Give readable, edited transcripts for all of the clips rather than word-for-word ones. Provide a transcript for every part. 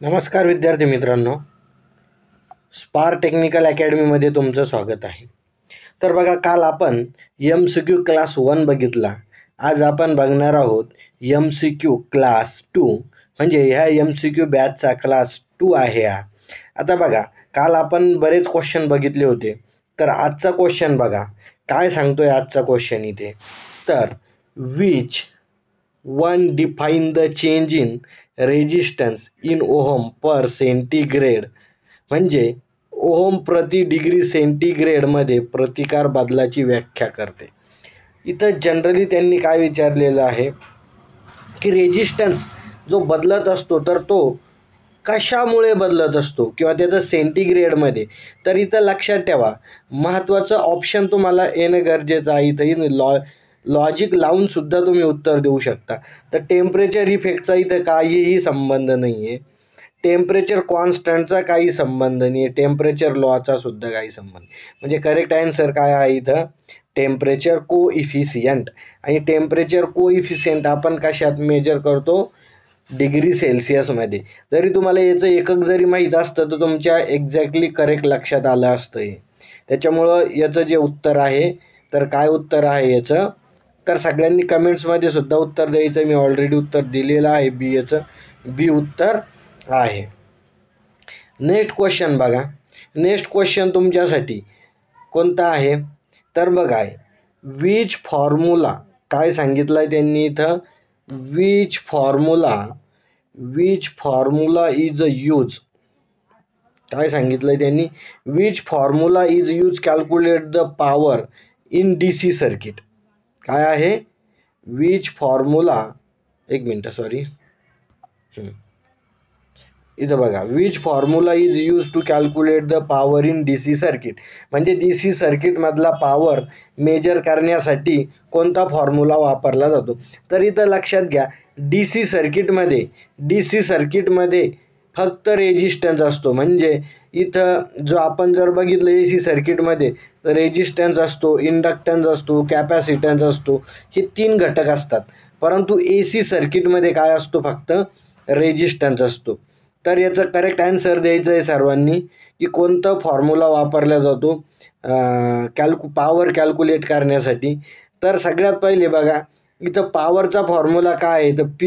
नमस्कार विद्यार्थी मित्रांनो, स्पार्क टेक्निकल अकॅडमीमध्ये तुमचं स्वागत आहे. तर बघा, काल आपण MCQ क्लास 1 बघितला. आज आपण बघणार आहोत MCQ क्लास 2, म्हणजे ह्या MCQ बॅचचा क्लास 2 आहे हा. आता बघा, काल आपण बरेच क्वेश्चन बघितले होते. तर आजचा क्वेश्चन बघा काय सांगतोय. आजचा क्वेश्चन इथे, तर which one define the change in resistance in ohm per centigrade, म्हणजे ओहम प्रति डिग्री सेंटीग्रेडमध्ये प्रतिकार बदलाची व्याख्या करते. इथं जनरली त्यांनी काय विचारलेलं आहे की रेजिस्टन्स जो बदलत असतो तर तो कशामुळे बदलत असतो किंवा त्याचं सेंटीग्रेडमध्ये. तर इथं लक्षात ठेवा, महत्त्वाचं ऑप्शन तुम्हाला येणं गरजेचं आहे. इथं लॉजिक लावून सुद्धा तुम्ही उत्तर देऊ शकता. तर टेम्परेचर इफेक्टचा इथं काहीही संबंध नाही आहे. टेम्परेचर कॉन्स्टंटचा काही संबंध नाही आहे. टेम्परेचर लॉचा सुद्धा काही संबंध. म्हणजे करेक्ट आन्सर काय आहे इथं, टेम्परेचर कोइफिशियंट. आणि टेम्परेचर कोइफिशियंट आपण कशात मेजर करतो, डिग्री सेल्सिअसमध्ये. जरी तुम्हाला याचं एकक जरी माहीत असतं तर तुमच्या एक्झॅक्टली करेक्ट लक्षात आलं असतं हे. त्याच्यामुळं याचं जे उत्तर आहे, तर काय उत्तर आहे याचं, तर सगळ्यांनी कमेंट्समध्ये सुद्धा उत्तर द्यायचं. मी ऑलरेडी उत्तर दिलेलं आहे. याचं बी उत्तर आहे. नेक्स्ट क्वेश्चन बघा. नेक्स्ट क्वेश्चन तुमच्यासाठी कोणता आहे, तर बघा, विच फॉर्म्युला काय सांगितलं आहे त्यांनी इथं, विच फॉर्म्युला इज यूज, काय सांगितलं आहे त्यांनी, which formula is use calculate the power in DC circuit. काय आहे, विच फॉर्म्युला, एक मिनटं सॉरी, इथं बघा, which formula is use to calculate the power in DC circuit, म्हणजे DC सर्किटमधला पॉवर मेजर करण्यासाठी कोणता फॉर्म्युला वापरला जातो. तर इथं लक्षात घ्या, DC सर्किटमध्ये फक्त रेजिस्टन्स असतो. म्हणजे इथं जो आपण जर बघितलं AC सर्किटमध्ये, तर रेजिस्टन्स असतो, इंडक्टन्स असतो, कॅपॅसिटन्स असतो, हे 3 घटक असतात. परंतु AC सर्किटमध्ये काय असतो, फक्त रेजिस्टन्स असतो. तर याचं करेक्ट आन्सर द्यायचं आहे सर्वांनी की कोणतं फॉर्म्युला वापरला जातो पॉवर कॅल्क्युलेट करण्यासाठी. तर सगळ्यात पहिले बघा, इथं पॉवरचा फॉर्म्युला काय आहे, तर P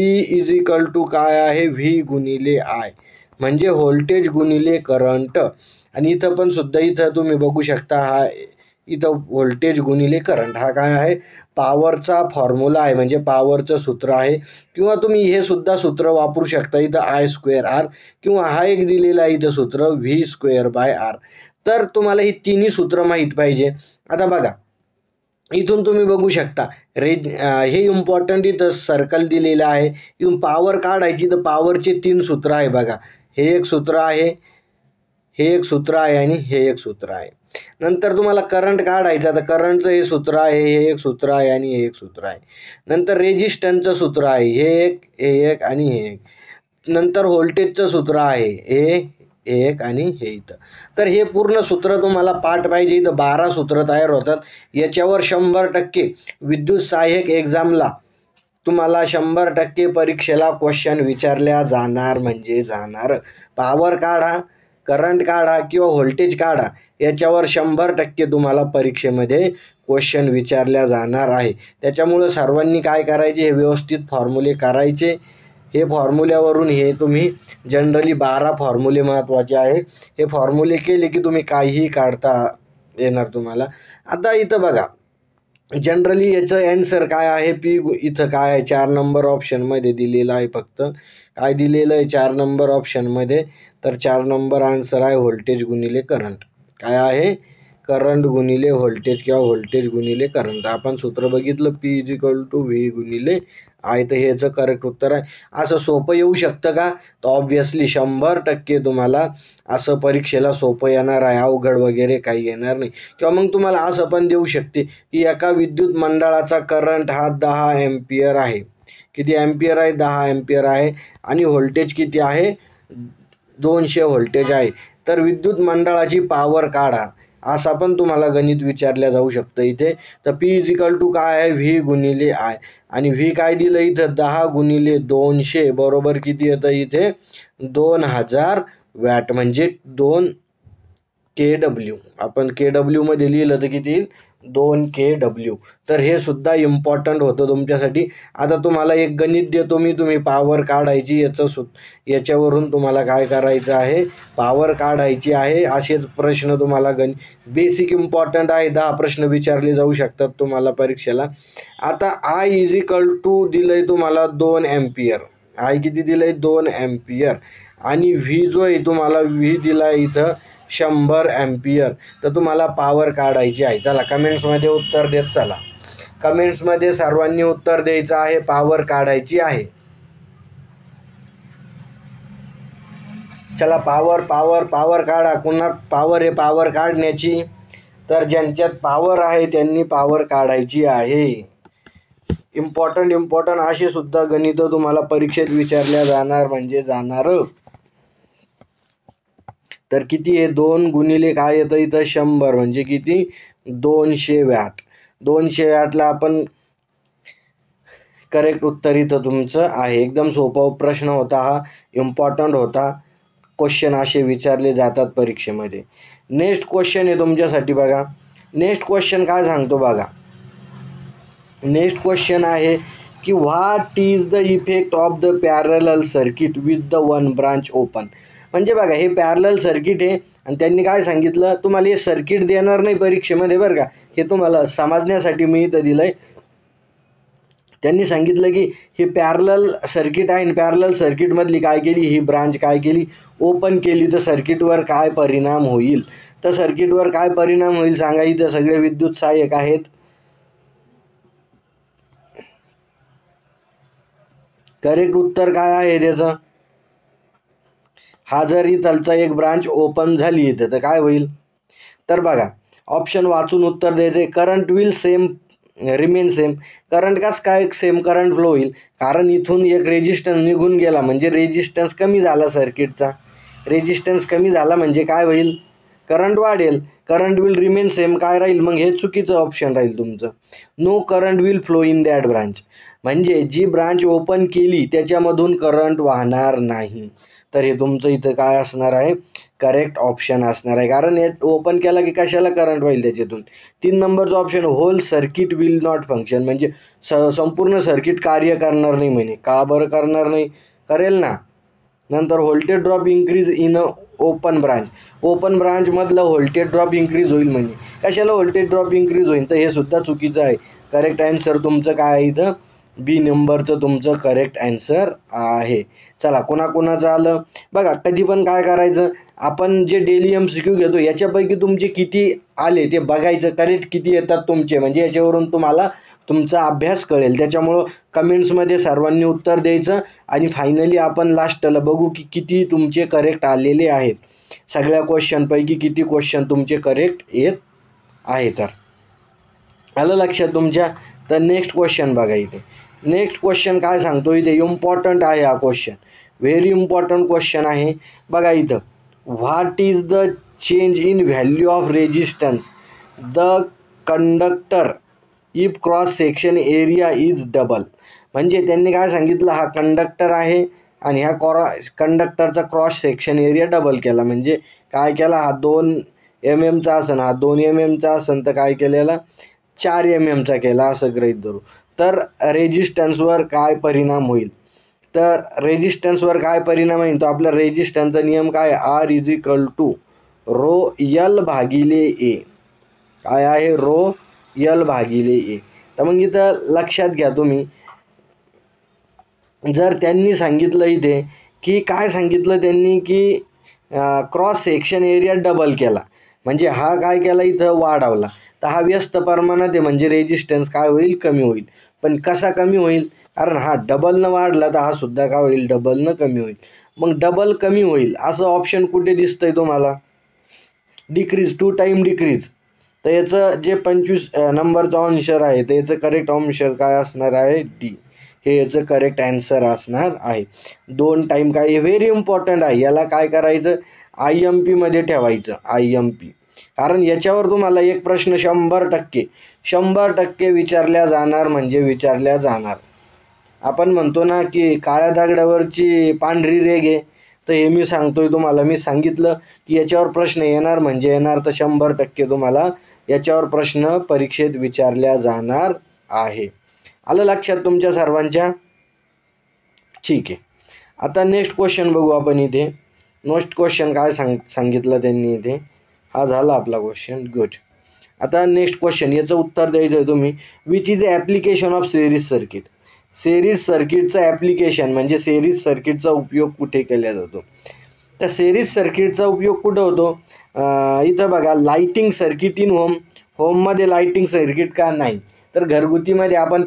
काय आहे, V गुणिले I, म्हणजे व्होल्टेज गुणिले करंट. आणि इथं पण सुद्धा इथं तुम्ही बघू शकता, हा इथं व्होल्टेज गुणिले करंट हा काय आहे, पॉवरचा फॉर्म्युला आहे, म्हणजे पॉवरचं सूत्र आहे. किंवा तुम्ही हे सुद्धा सूत्र वापरू शकता, इथं I²R, किंवा हा एक दिलेला आहे इथं सूत्र V²/R. तर तुम्हाला ही तिन्ही सूत्र माहीत पाहिजे. आता बघा, इथून तुम्ही बघू शकता हे इम्पॉर्टंट इथं सर्कल दिलेलं आहे. इथून पॉवर काढायची, तर पॉवरचे 3 सूत्र आहे बघा. हे एक सूत्र आहे, हे एक सूत्र आहे, आणि हे एक सूत्र आहे. नंतर तुम्हाला करंट काढायचा, तर करंटचं हे सूत्र आहे, हे एक सूत्र आहे, आणि हे एक सूत्र आहे. नंतर रेजिस्टन्सचं सूत्र आहे, हे एक आणि हे एक. नंतर व्होल्टेजचं सूत्र आहे, हे एक आणि हे इथं. तर हे पूर्ण सूत्र तुम्हाला पाठ पाहिजे. इथं 12 सूत्र तयार होतात. याच्यावर 100% विद्युत सहाय्यक एक्झामला तुम्हाला 100% परीक्षेला क्वेश्चन विचारल्या जाणार, म्हणजे जाणार. पॉवर काढा, करंट काढा किंवा व्होल्टेज काढा, याच्यावर 100% तुम्हाला परीक्षेमध्ये क्वेश्चन विचारल्या जाणार आहे. त्याच्यामुळं सर्वांनी काय करायचे, हे व्यवस्थित फॉर्म्युले करायचे. हे फॉर्म्युल्यावरून हे तुम्ही जनरली 12 फॉर्म्युले महत्त्वाचे आहे. हे फॉर्म्युले केले की तुम्ही काहीही काढता येणार तुम्हाला. आता इथं बघा, जनरली याचं ॲन्सर काय आहे, इथं काय आहे, 4 नंबर ऑप्शनमध्ये दिलेलं आहे. फक्त काय दिलेलं आहे 4 नंबर ऑप्शनमध्ये, तर 4 नंबर आन्सर आहे व्होल्टेज गुणिले करंट. काय आहे, करंट गुणिले व्होल्टेज किंवा व्होल्टेज गुणिले करंट. आपण सूत्र बघितलं P=V गुणिले I, तर ह्याचं करेक्ट उत्तर आहे. असं सोपं येऊ शकतं का, तर ऑब्व्हियसली 100% तुम्हाला असं परीक्षेला सोपं येणार आहे. अवघड वगैरे काही येणार नाही. किंवा मग तुम्हाला असं पण देऊ शकते की एका विद्युत मंडळाचा करंट हा 10 एम्पियर आहे. किती एम्पियर आहे, 10 एम्पियर आहे. आणि व्होल्टेज किती आहे, 200 व्होल्टेज आहे. तर विद्युत मंडळाची पॉवर काढा. असा पण तुम्हाला गणित विचारल्या जाऊ शकतं इथे. तर P = काय आहे, V गुणिले I, आणि V काय दिलं इथं 10 गुणिले 200 बरोबर किती येतं इथे 2000 वॅट, म्हणजे 2 kW. आपण kW मध्ये लिहिलं तर किती येईल 2 kW. तर हे सुद्धा इम्पॉर्टंट होतं तुमच्यासाठी. आता तुम्हाला एक गणित देतो मी, तुम्ही पॉवर काढायची, याच्यावरून तुम्हाला काय करायचं आहे, पॉवर काढायची आहे. असेच प्रश्न तुम्हाला बेसिक इम्पॉर्टंट आहे, 10 प्रश्न विचारले जाऊ शकतात तुम्हाला परीक्षेला. आता I = दिलंय तुम्हाला 2 एम्पियर. I किती दिलंय 2 एम्पियर, आणि V जो आहे तुम्हाला V दिला इथं 100 एम्पियर. तर तुम्हाला पॉवर काढायची आहे. चला कमेंट्समध्ये उत्तर देत चला. कमेंट्समध्ये सर्वांनी उत्तर द्यायचं आहे, पॉवर काढायची आहे. चला पॉवर काढा. कुणा पॉवर आहे पॉवर काढण्याची, तर ज्यांच्यात पॉवर आहे त्यांनी पॉवर काढायची आहे. इम्पॉर्टंट असे सुद्धा गणित तुम्हाला परीक्षेत विचारल्या जाणार म्हणजे जाणार. तर किती आहे 2 गुणिले काय येतं इथं 100, म्हणजे किती 200 वॅट. 200 वॅटला आपण करेक्ट उत्तर इथं तुमचं आहे. एकदम सोपा प्रश्न होता हा, इम्पॉर्टंट होता. क्वेश्चन असे विचारले जातात परीक्षेमध्ये. नेक्स्ट क्वेश्चन आहे तुमच्यासाठी बघा. नेक्स्ट क्वेश्चन काय सांगतो बघा. नेक्स्ट क्वेश्चन आहे की what is the effect of the parallel circuit with the one branch open. म्हणजे बघा हे पॅरलल सर्किट आहे, आणि त्यांनी काय सांगितलं तुम्हाला, हे सर्किट देणार नाही परीक्षेमध्ये बरं का, हे तुम्हाला समजण्यासाठी मी इथं दिलं आहे. त्यांनी सांगितलं की हे पॅरलल सर्किट आहे, आणि पॅरलल सर्किटमधली काय केली, ही ब्रांच काय केली ओपन केली, तर सर्किटवर काय परिणाम होईल. तर सर्किटवर काय परिणाम होईल सांगा. इथं सगळे विद्युत सहाय्यक आहेत. करेक्ट उत्तर काय आहे त्याचं, हा जर इथलचा एक ब्रांच ओपन झाली इथं तर काय होईल. तर बघा ऑप्शन वाचून उत्तर द्यायचे. Current will remain same. Current कसं काय सेम करंट फ्लो होईल, कारण इथून एक रेजिस्टन्स निघून गेला, म्हणजे रेजिस्टन्स कमी झाला सर्किटचा. रेजिस्टन्स कमी झाला म्हणजे काय होईल, करंट वाढेल. करंट विल रिमेन सेम काय राहील, मग हे चुकीचं ऑप्शन राहील तुमचं. No current will flow in that branch, म्हणजे जी ब्रांच ओपन केली त्याच्यामधून करंट वाहणार नाही. तर हे तुमचं इथं काय असणार आहे, करेक्ट ऑप्शन असणार आहे. कारण हे ओपन केला की कशाला करंट होईल त्याच्यातून. 3 नंबरचं option whole circuit will not function, म्हणजे संपूर्ण सर्किट कार्य करणार नाही म्हणे. का बरं करणार नाही, करेल ना. नंतर voltage drop increase in open branch. Open ब्रांचमधलं व्होल्टेज ड्रॉप इन्क्रीज होईल म्हणे. कशाला व्होल्टेज ड्रॉप इन्क्रीज होईल, तर हे सुद्धा चुकीचं आहे. करेक्ट आन्सर तुमचं काय आहे इथं, बी नंबरचं तुमचं करेक्ट आन्सर आहे. चला कोणाकोणाचं आलं बघा. कधी पण काय करायचं, आपण जे डेली MCQ घेतो याच्यापैकी तुमचे किती आले ते बघायचं, करेक्ट किती येतात तुमचे, म्हणजे याच्यावरून तुम्हाला तुमचा अभ्यास कळेल. त्याच्यामुळं कमेंट्समध्ये सर्वांनी उत्तर द्यायचं, आणि फायनली आपण लास्टला बघू की किती तुमचे करेक्ट आलेले आहेत. सगळ्या क्वेश्चनपैकी किती क्वेश्चन तुमचे करेक्ट येत आहे. तर आलं लक्षात तुमच्या. तर नेक्स्ट क्वेश्चन बघा इथे. नेक्स्ट क्वेश्चन काय सांगतो इथे, इम्पॉर्टंट आहे हा क्वेश्चन, व्हेरी इम्पॉर्टंट क्वेश्चन आहे बघा इथं. What is the change in value of resistance the conductor if cross section area is double. म्हणजे त्यांनी काय सांगितलं, हा कंडक्टर आहे आणि ह्या कंडक्टरचा क्रॉस सेक्शन एरिया डबल केला. म्हणजे काय केला, हा 2 mm असन, हा 2 mm असन, तर काय केलेला 4 mm केला असं गृहीत धरू. तर रेजिस्टन्सवर काय परिणाम होईल, तर रेजिस्टन्सवर काय परिणाम होईल, तो आपला रेजिस्टन्सचा नियम काय, R = ρL/A. काय आहे, ρL/A. तर मग इथं लक्षात घ्या तुम्ही, जर त्यांनी सांगितलं इथे की काय सांगितलं त्यांनी की क्रॉस सेक्शन एरिया डबल केला, म्हणजे हा काय केला इथं वाढवला, तर हा व्यस्त प्रमाणात आहे, म्हणजे रेजिस्टन्स काय होईल, कमी होईल. पण कसा कमी होईल, कारण हा डबलनं वाढला तर हा सुद्धा काय होईल, डबलनं कमी होईल. मग डबल कमी होईल असं ऑप्शन कुठे दिसतंय तुम्हाला, डिक्रीज, 2 टाइम डिक्रीज. तर याचं जे 25 नंबरचा आन्सर आहे तर याचं करेक्ट आन्सर काय असणार आहे, डी. हे याचं करेक्ट आन्सर असणार आहे. 2 टाइम काय, व्हेरी इम्पॉर्टंट आहे. याला काय करायचं, IMP मध्ये ठेवायचं. IMP कारण याच्यावर तुम्हाला एक प्रश्न 100% विचारल्या जाणार म्हणजे विचारल्या जाणार. आपण म्हणतो ना की काळ्या दगडावरची पांढरी रेघ आहे, तर हे मी सांगतोय तुम्हाला, मी सांगितलं की याच्यावर प्रश्न येणार म्हणजे येणार, तर 100% तुम्हाला याच्यावर प्रश्न परीक्षेत विचारल्या जाणार आहे. आलं लक्षात तुमच्या सर्वांच्या? ठीक आहे. आता नेक्स्ट क्वेश्चन बघू आपण इथे. नेक्स्ट क्वेश्चन काय सांगितलं त्यांनी इथे. हा झाला आपला क्वेश्चन. गुड. आता नेक्स्ट क्वेश्चन, याचं उत्तर द्यायचं आहे तुम्ही. Which is application of series circuit. Series सर्किटचं ॲप्लिकेशन म्हणजे सिरीज सर्किटचा उपयोग कुठे केला जातो? तर सिरीज सर्किटचा उपयोग कुठं होतो? इथं बघा, लाइटिंग सर्किट इन होममध्ये लाइटिंग सर्किट का नाही, तर घरगुतीमध्ये आपण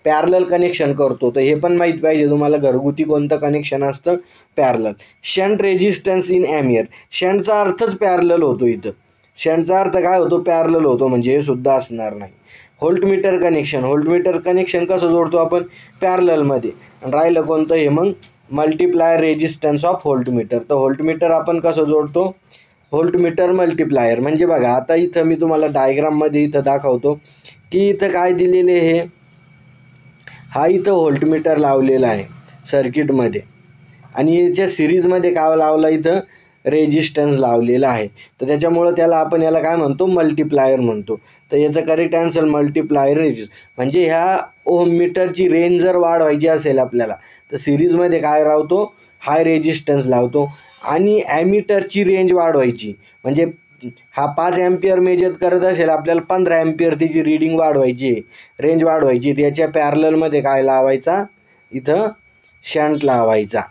पॅरलल कनेक्शन करतो. तर हे पण माहीत पाहिजे तुम्हाला, घरगुती कोणतं कनेक्शन असतं? Parallel. Shunt resistance in ammeter. शंटचा अर्थच पॅरलल होतो. इथं शंटचा अर्थ काय होतो? पॅरलल होतो, म्हणजे हे सुद्धा असणार नाही. Voltmeter connection. व्होल्टमीटर कनेक्शन कसं जोडतो आपण? पॅरललमध्ये. आणि राहिलं कोणतं हे मग? Multiplier resistance of voltmeter. तर व्होल्टमीटर आपण कसं जोडतो? Voltmeter multiplier. म्हणजे बघा, आता इथं मी तुम्हाला डायग्राममध्ये इथं दाखवतो की इथं काय दिलेले आहे. हा इथं व्होल्टमीटर लावलेला आहे सर्किटमध्ये, आणि याच्या सिरीजमध्ये काय लावला? इथं रेजिस्टन्स लावलेला आहे. तर त्याच्यामुळं त्याला आपण याला काय म्हणतो? मल्टिप्लायर म्हणतो. तर याचं करेक्ट आन्सर मल्टिप्लायर म्हणजे ह्या ओहम मीटरची रेंज जर वाढवायची असेल आपल्याला, तर सिरीजमध्ये काय लावतो? हाय रेजिस्टन्स लावतो. आणि ॲमीटरची रेंज वाढवायची म्हणजे हा 5 एम्पियर मेजर करत असेल, आपल्याला 15 एम्पियर त्याची रीडिंग वाढवायची, रेंज वाढवायची. त्याच्या पॅरललमध्ये काय लावायचा? इथं शंट लावायचा,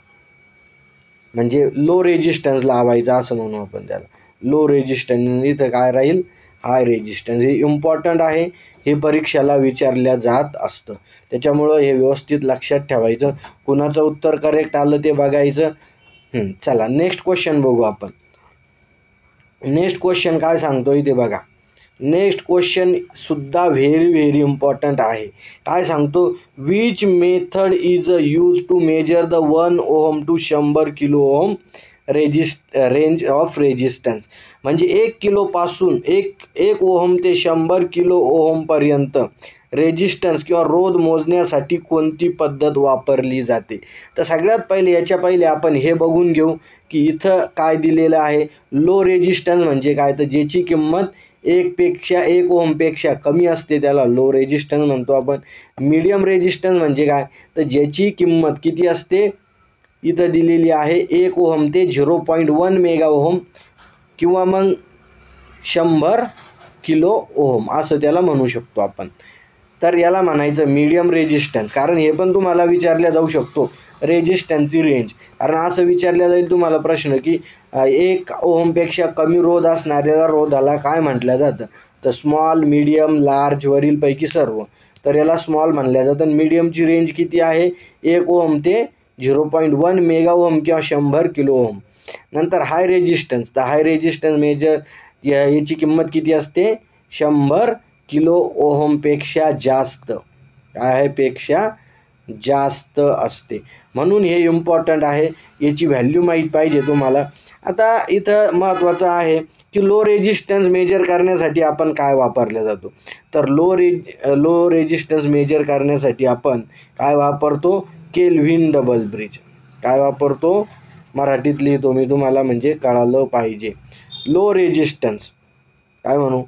म्हणजे लो रेजिस्टन्स लावायचा असं म्हणू आपण त्याला. Low resistance. इथं काय राहील? हाय रेजिस्टन्स. हे इम्पॉर्टंट आहे, हे परीक्षेला विचारल्या जात असतं. त्याच्यामुळं हे व्यवस्थित लक्षात ठेवायचं. कुणाचं उत्तर करेक्ट आलं ते बघायचं. चला नेक्स्ट क्वेश्चन बघू आपण. नेक्स्ट क्वेश्चन काय सांगतो इथे बघा. नेक्स्ट क्वेश्चन सुद्धा व्हेरी इम्पॉर्टंट आहे. काय सांगतो? Which method is use to measure the 1 ohm to 100 kilo ohm range of resistance. म्हणजे 1 किलोपासून 1 ओहम ते 100 किलो ओहमपर्यंत रेजिस्टन्स किंवा रोध मोजण्यासाठी कोणती पद्धत वापरली जाते? तर सगळ्यात पहिले याच्या पहिले आपण हे बघून घेऊ की इथं काय दिलेलं आहे. लो रेजिस्टन्स म्हणजे काय? तर ज्याची किंमत 1 ओहमपेक्षा कमी असते त्याला लो रेजिस्टन्स म्हणतो आपण. मीडियम रेजिस्टन्स म्हणजे काय? तर ज्याची किंमत किती असते? इथं दिलेली आहे 1 ओहम ते 0.1 मेगा ओहम किंवा मग 100 किलो ओहम असं त्याला म्हणू शकतो आपण. तर याला म्हणायचं मीडियम रेजिस्टन्स. कारण हे पण तुम्हाला विचारल्या जाऊ शकतो, रेजिस्टन्सची रेंज. कारण असं विचारल्या जाईल तुम्हाला प्रश्न की 1 ओहमपेक्षा कमी रोध असणाऱ्या रोधाला काय म्हटलं जातं? तर स्मॉल, मीडियम, लार्ज वरीलपैकी सर्व. तर याला स्मॉल म्हणल्या जातं. मीडियमची रेंज किती आहे? 1 ओहम ते 0.1 मेगा ओहम किंवा 100 किलो ओहम. नंतर हाय रेजिस्टन्स. तर हाय रेजिस्टन्स मेजर याची किंमत किती असते? 100 किलो ओहमपेक्षा जास्त. काय आहे? पेक्षा जास्त असते. म्हणून हे इम्पॉर्टंट आहे, याची व्हॅल्यू माहीत पाहिजे तुम्हाला. आता इथं महत्त्वाचं आहे की लो रेजिस्टन्स मेजर करण्यासाठी आपण काय वापरलं जातो? तर लो रेजिस्टन्स मेजर करण्यासाठी आपण काय वापरतो? Kelvin double bridge. काय वापरतो? मराठीत लिहितो मी तुम्हाला म्हणजे कळालं पाहिजे. लो रेजिस्टन्स काय म्हणू?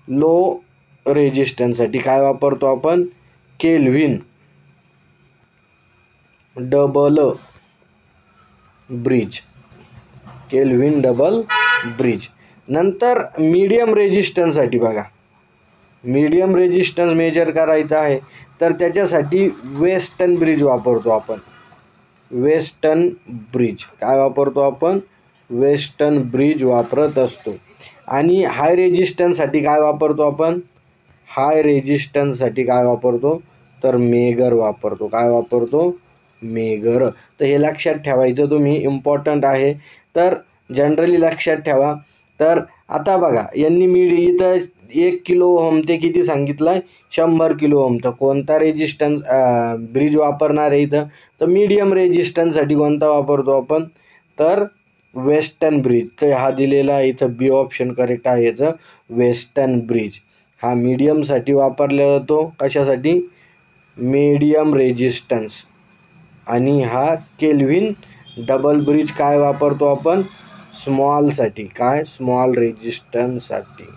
लो रेजिस्टन्ससाठी काय वापरतो आपण? Kelvin double bridge. Kelvin double bridge. नंतर मीडियम रेजिस्टन्ससाठी बघा, मीडियम रेजिस्टन्स मेजर करायचा आहे तर त्याच्यासाठी वेस्टर्न ब्रिज वापरतो आपण. Western bridge. काय वापरतो आपण? वेस्टर्न ब्रिज वापरत असतो. आणि हाय रेजिस्टन्ससाठी काय वापरतो आपण? हाय रेजिस्टन्ससाठी काय वापरतो? तर मेगर वापरतो. काय वापरतो? मेगर. तर हे लक्षात ठेवायचं तुम्ही, इम्पॉर्टंट आहे. तर जनरली लक्षात ठेवा. तर आता बघा, यांनी इथं 1 किलो ओहम ते किती सांगितलं आहे? 100 किलो ओहम. तर कोणता रेजिस्टन्स ब्रिज वापरणार आहे इथं? तर मीडियम रेजिस्टन्ससाठी कोणता वापरतो आपण? तर वेस्टर्न ब्रिज, तर हा दिलेला इथं बी ऑप्शन करेक्ट आहे याचं, वेस्टर्न ब्रिज. हा मीडियमसाठी वापरला जातो, कशासाठी, मीडियम रेजिस्टन्स. आणि हा केल्विन डबल ब्रिज काय वापरतो आपण, स्मॉलसाठी, काय, स्मॉल रेजिस्टन्ससाठी.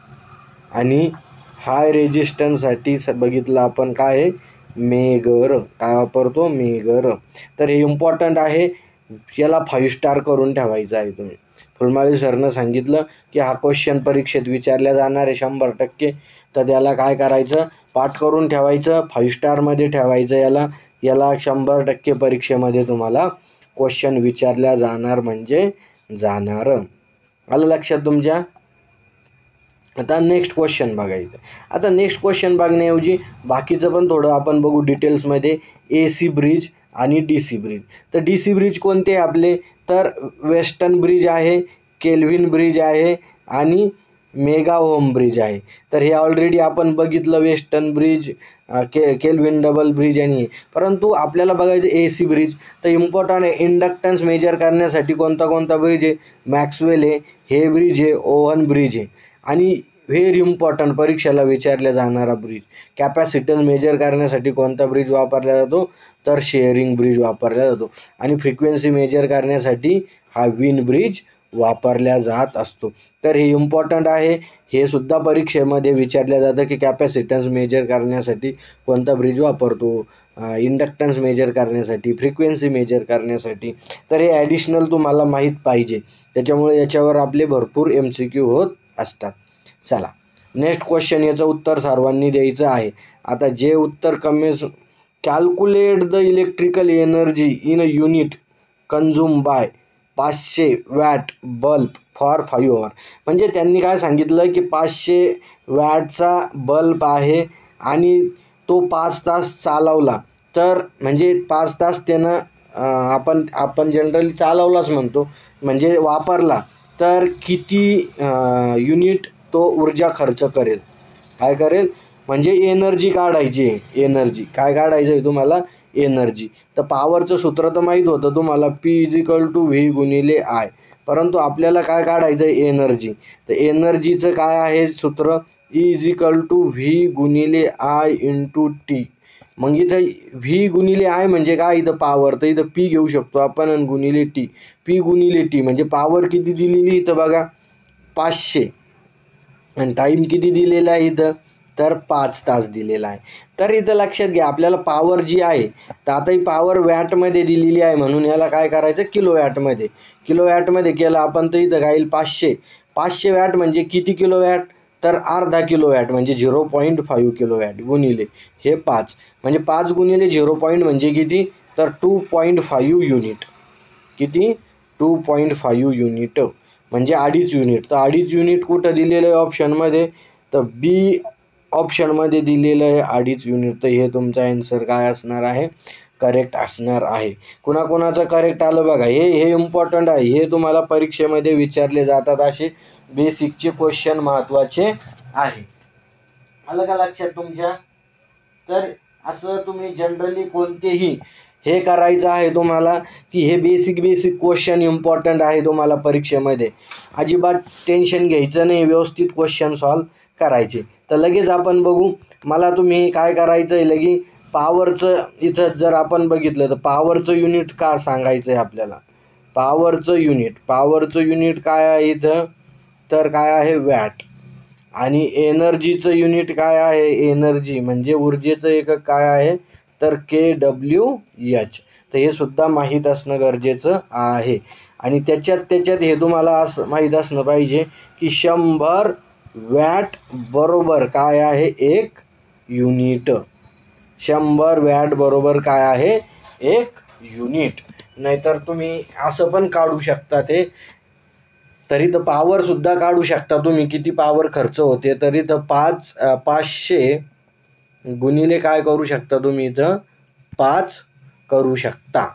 आणि हाय रेजिस्टन्ससाठी बघितलं आपण काय आहे, मेगर, काय वापरतो, मेगर. तर हे इम्पॉर्टंट आहे, याला 5 स्टार करून ठेवायचं आहे तुम्ही. फुलमाळी सरनं सांगितलं की हा क्वेश्चन परीक्षेत विचारला जाणार आहे 100%, तर त्याला काय करायचं, पाठ करून ठेवायचं, 5 स्टारमध्ये ठेवायचं याला. याला 100% परीक्षेमध्ये तुम्हाला क्वेश्चन विचारल्या जाणार म्हणजे जाणार. आलं लक्षात तुमच्या. आता नेक्स्ट क्वेश्चन बघायचं. आता नेक्स्ट क्वेश्चन बघण्याऐवजी बाकीचं पण थोडं आपण बघू डिटेल्समध्ये. AC ब्रिज आणि DC ब्रिज. तर DC ब्रिज कोणते आपले, तर वेस्टर्न ब्रिज आहे, केल्विन ब्रिज आहे आणि मेगा होम ब्रिज आहे. तर हे ऑलरेडी आपण बघितलं, western bridge, kelvin double bridge आणि, परंतु आपल्याला बघायचं AC ब्रिज. तर इम्पॉर्टंट आहे, इंडक्टन्स मेजर करण्यासाठी कोणता ब्रिज आहे, मॅक्सवेल आहे, हे ब्रिज आहे, ओव्हन ब्रिज आहे. आणि व्हेरी इम्पॉर्टंट परीक्षेला विचारल्या जाणारा ब्रिज, कॅपॅसिटन्स मेजर करण्यासाठी कोणता ब्रिज वापरला जातो, तर शेअरिंग ब्रिज वापरला जातो. आणि फ्रिक्वेन्सी मेजर करण्यासाठी हा विन ब्रिज वापरल्या जात असतो. तर हे इम्पॉर्टंट आहे, हे सुद्धा परीक्षेमध्ये विचारलं जातं की कॅपॅसिटन्स मेजर करण्यासाठी कोणता ब्रिज वापरतो, इंडक्टन्स मेजर करण्यासाठी, फ्रिक्वेन्सी मेजर करण्यासाठी. तर हे ॲडिशनल तुम्हाला माहीत पाहिजे, त्याच्यामुळे याच्यावर आपले भरपूर MCQ होत असतात. चला नेक्स्ट क्वेश्चन, याचं उत्तर सर्वांनी द्यायचं आहे. आता जे उत्तर कमी, calculate the electrical energy in a unit consume by 500 watt bulb for 5 hours. म्हणजे त्यांनी काय सांगितलं की 500 वॅटचा बल्ब आहे आणि तो 5 तास चालवला, तर म्हणजे 5 तास त्यानं आपण जनरली चालवलाच म्हणतो, म्हणजे वापरला, तर किती युनिट तो ऊर्जा खर्च करेल, काय करेल, म्हणजे एनर्जी काढायची आहे. एनर्जी काय काढायचं आहे तुम्हाला, एनर्जी. तर पॉवरचं सूत्र तर माहीत होतं तुम्हाला, P = V × I, परंतु आपल्याला काय काढायचं आहे, एनर्जी. तर एनर्जीचं काय आहे सूत्र, E = V × I × T. मग इथं V × I म्हणजे काय, इथं पॉवर, तर इथं P घेऊ शकतो आपण आणि गुणिले T. P × T म्हणजे पॉवर किती दिलेली इथं बघा, 500, आणि टाईम किती दिलेला आहे इथं, तर 5 तास दिलेला आहे. तर इथं लक्षात घ्या, आपल्याला पॉवर जी आहे, तर आता ही पॉवर वॅटमध्ये दिलेली आहे, म्हणून याला काय करायचं, किलोवॅटमध्ये केलं आपण, तर इथं काय 500 वॅट म्हणजे किती किलोवॅट, तर अर्धा किलोवॅट म्हणजे 0.5 किलोवॅट गुणिले हे 5, म्हणजे 5 × 0. म्हणजे किती, तर 2.5 युनिट. किती, 2.5 युनिट म्हणजे 2.5 युनिट. तर 2.5 युनिट कुठं दिलेलं आहे ऑप्शनमध्ये, तर बी ऑप्शनमध्ये दिलेलं आहे 2.5 युनिट. तर हे तुमचा आन्सर काय असणार आहे, करेक्ट असणार आहे. कुणाकुणाचं करेक्ट आलं बघा, हे इम्पॉर्टंट आहे, हे तुम्हाला परीक्षेमध्ये विचारले जातात, असे बेसिकचे क्वेश्चन महत्त्वाचे आहे. आलं का लक्षात तुमच्या. तर असं तुम्ही जनरली कोणतेही हे करायचं आहे तुम्हाला की हे बेसिक क्वेश्चन इम्पॉर्टंट आहे तुम्हाला परीक्षेमध्ये, अजिबात टेन्शन घ्यायचं नाही, व्यवस्थित क्वेश्चन सॉल्व करायचे. तर लगेच आपण बघू, मला तुम्ही काय करायचं आहे, लगे पॉवरचं इथं जर आपण बघितलं तर पॉवरचं युनिट का सांगायचं आहे आपल्याला, पॉवरचं युनिट काय आहे इथं, तर काय आहे, वॅट. आणि एनर्जीचं युनिट काय आहे, एनर्जी म्हणजे ऊर्जेचं एकक काय आहे, तर kWh. तर हे सुद्धा माहीत असणं गरजेचं आहे. आणि त्याच्यात हे तुम्हाला असं माहीत असणं पाहिजे की 100 वॅट बरोबर काय आहे, 1 युनिट. 100 वॅट बरोबर काय आहे, 1 युनिट. नाहीतर तुम्ही असं पण काढू शकता, ते तरी तर पॉवरसुद्धा काढू शकता तुम्ही, किती पॉवर खर्च होते, तरी तर 500 गुणिले काय करू शकता तुम्ही, इथं 5 करू शकता.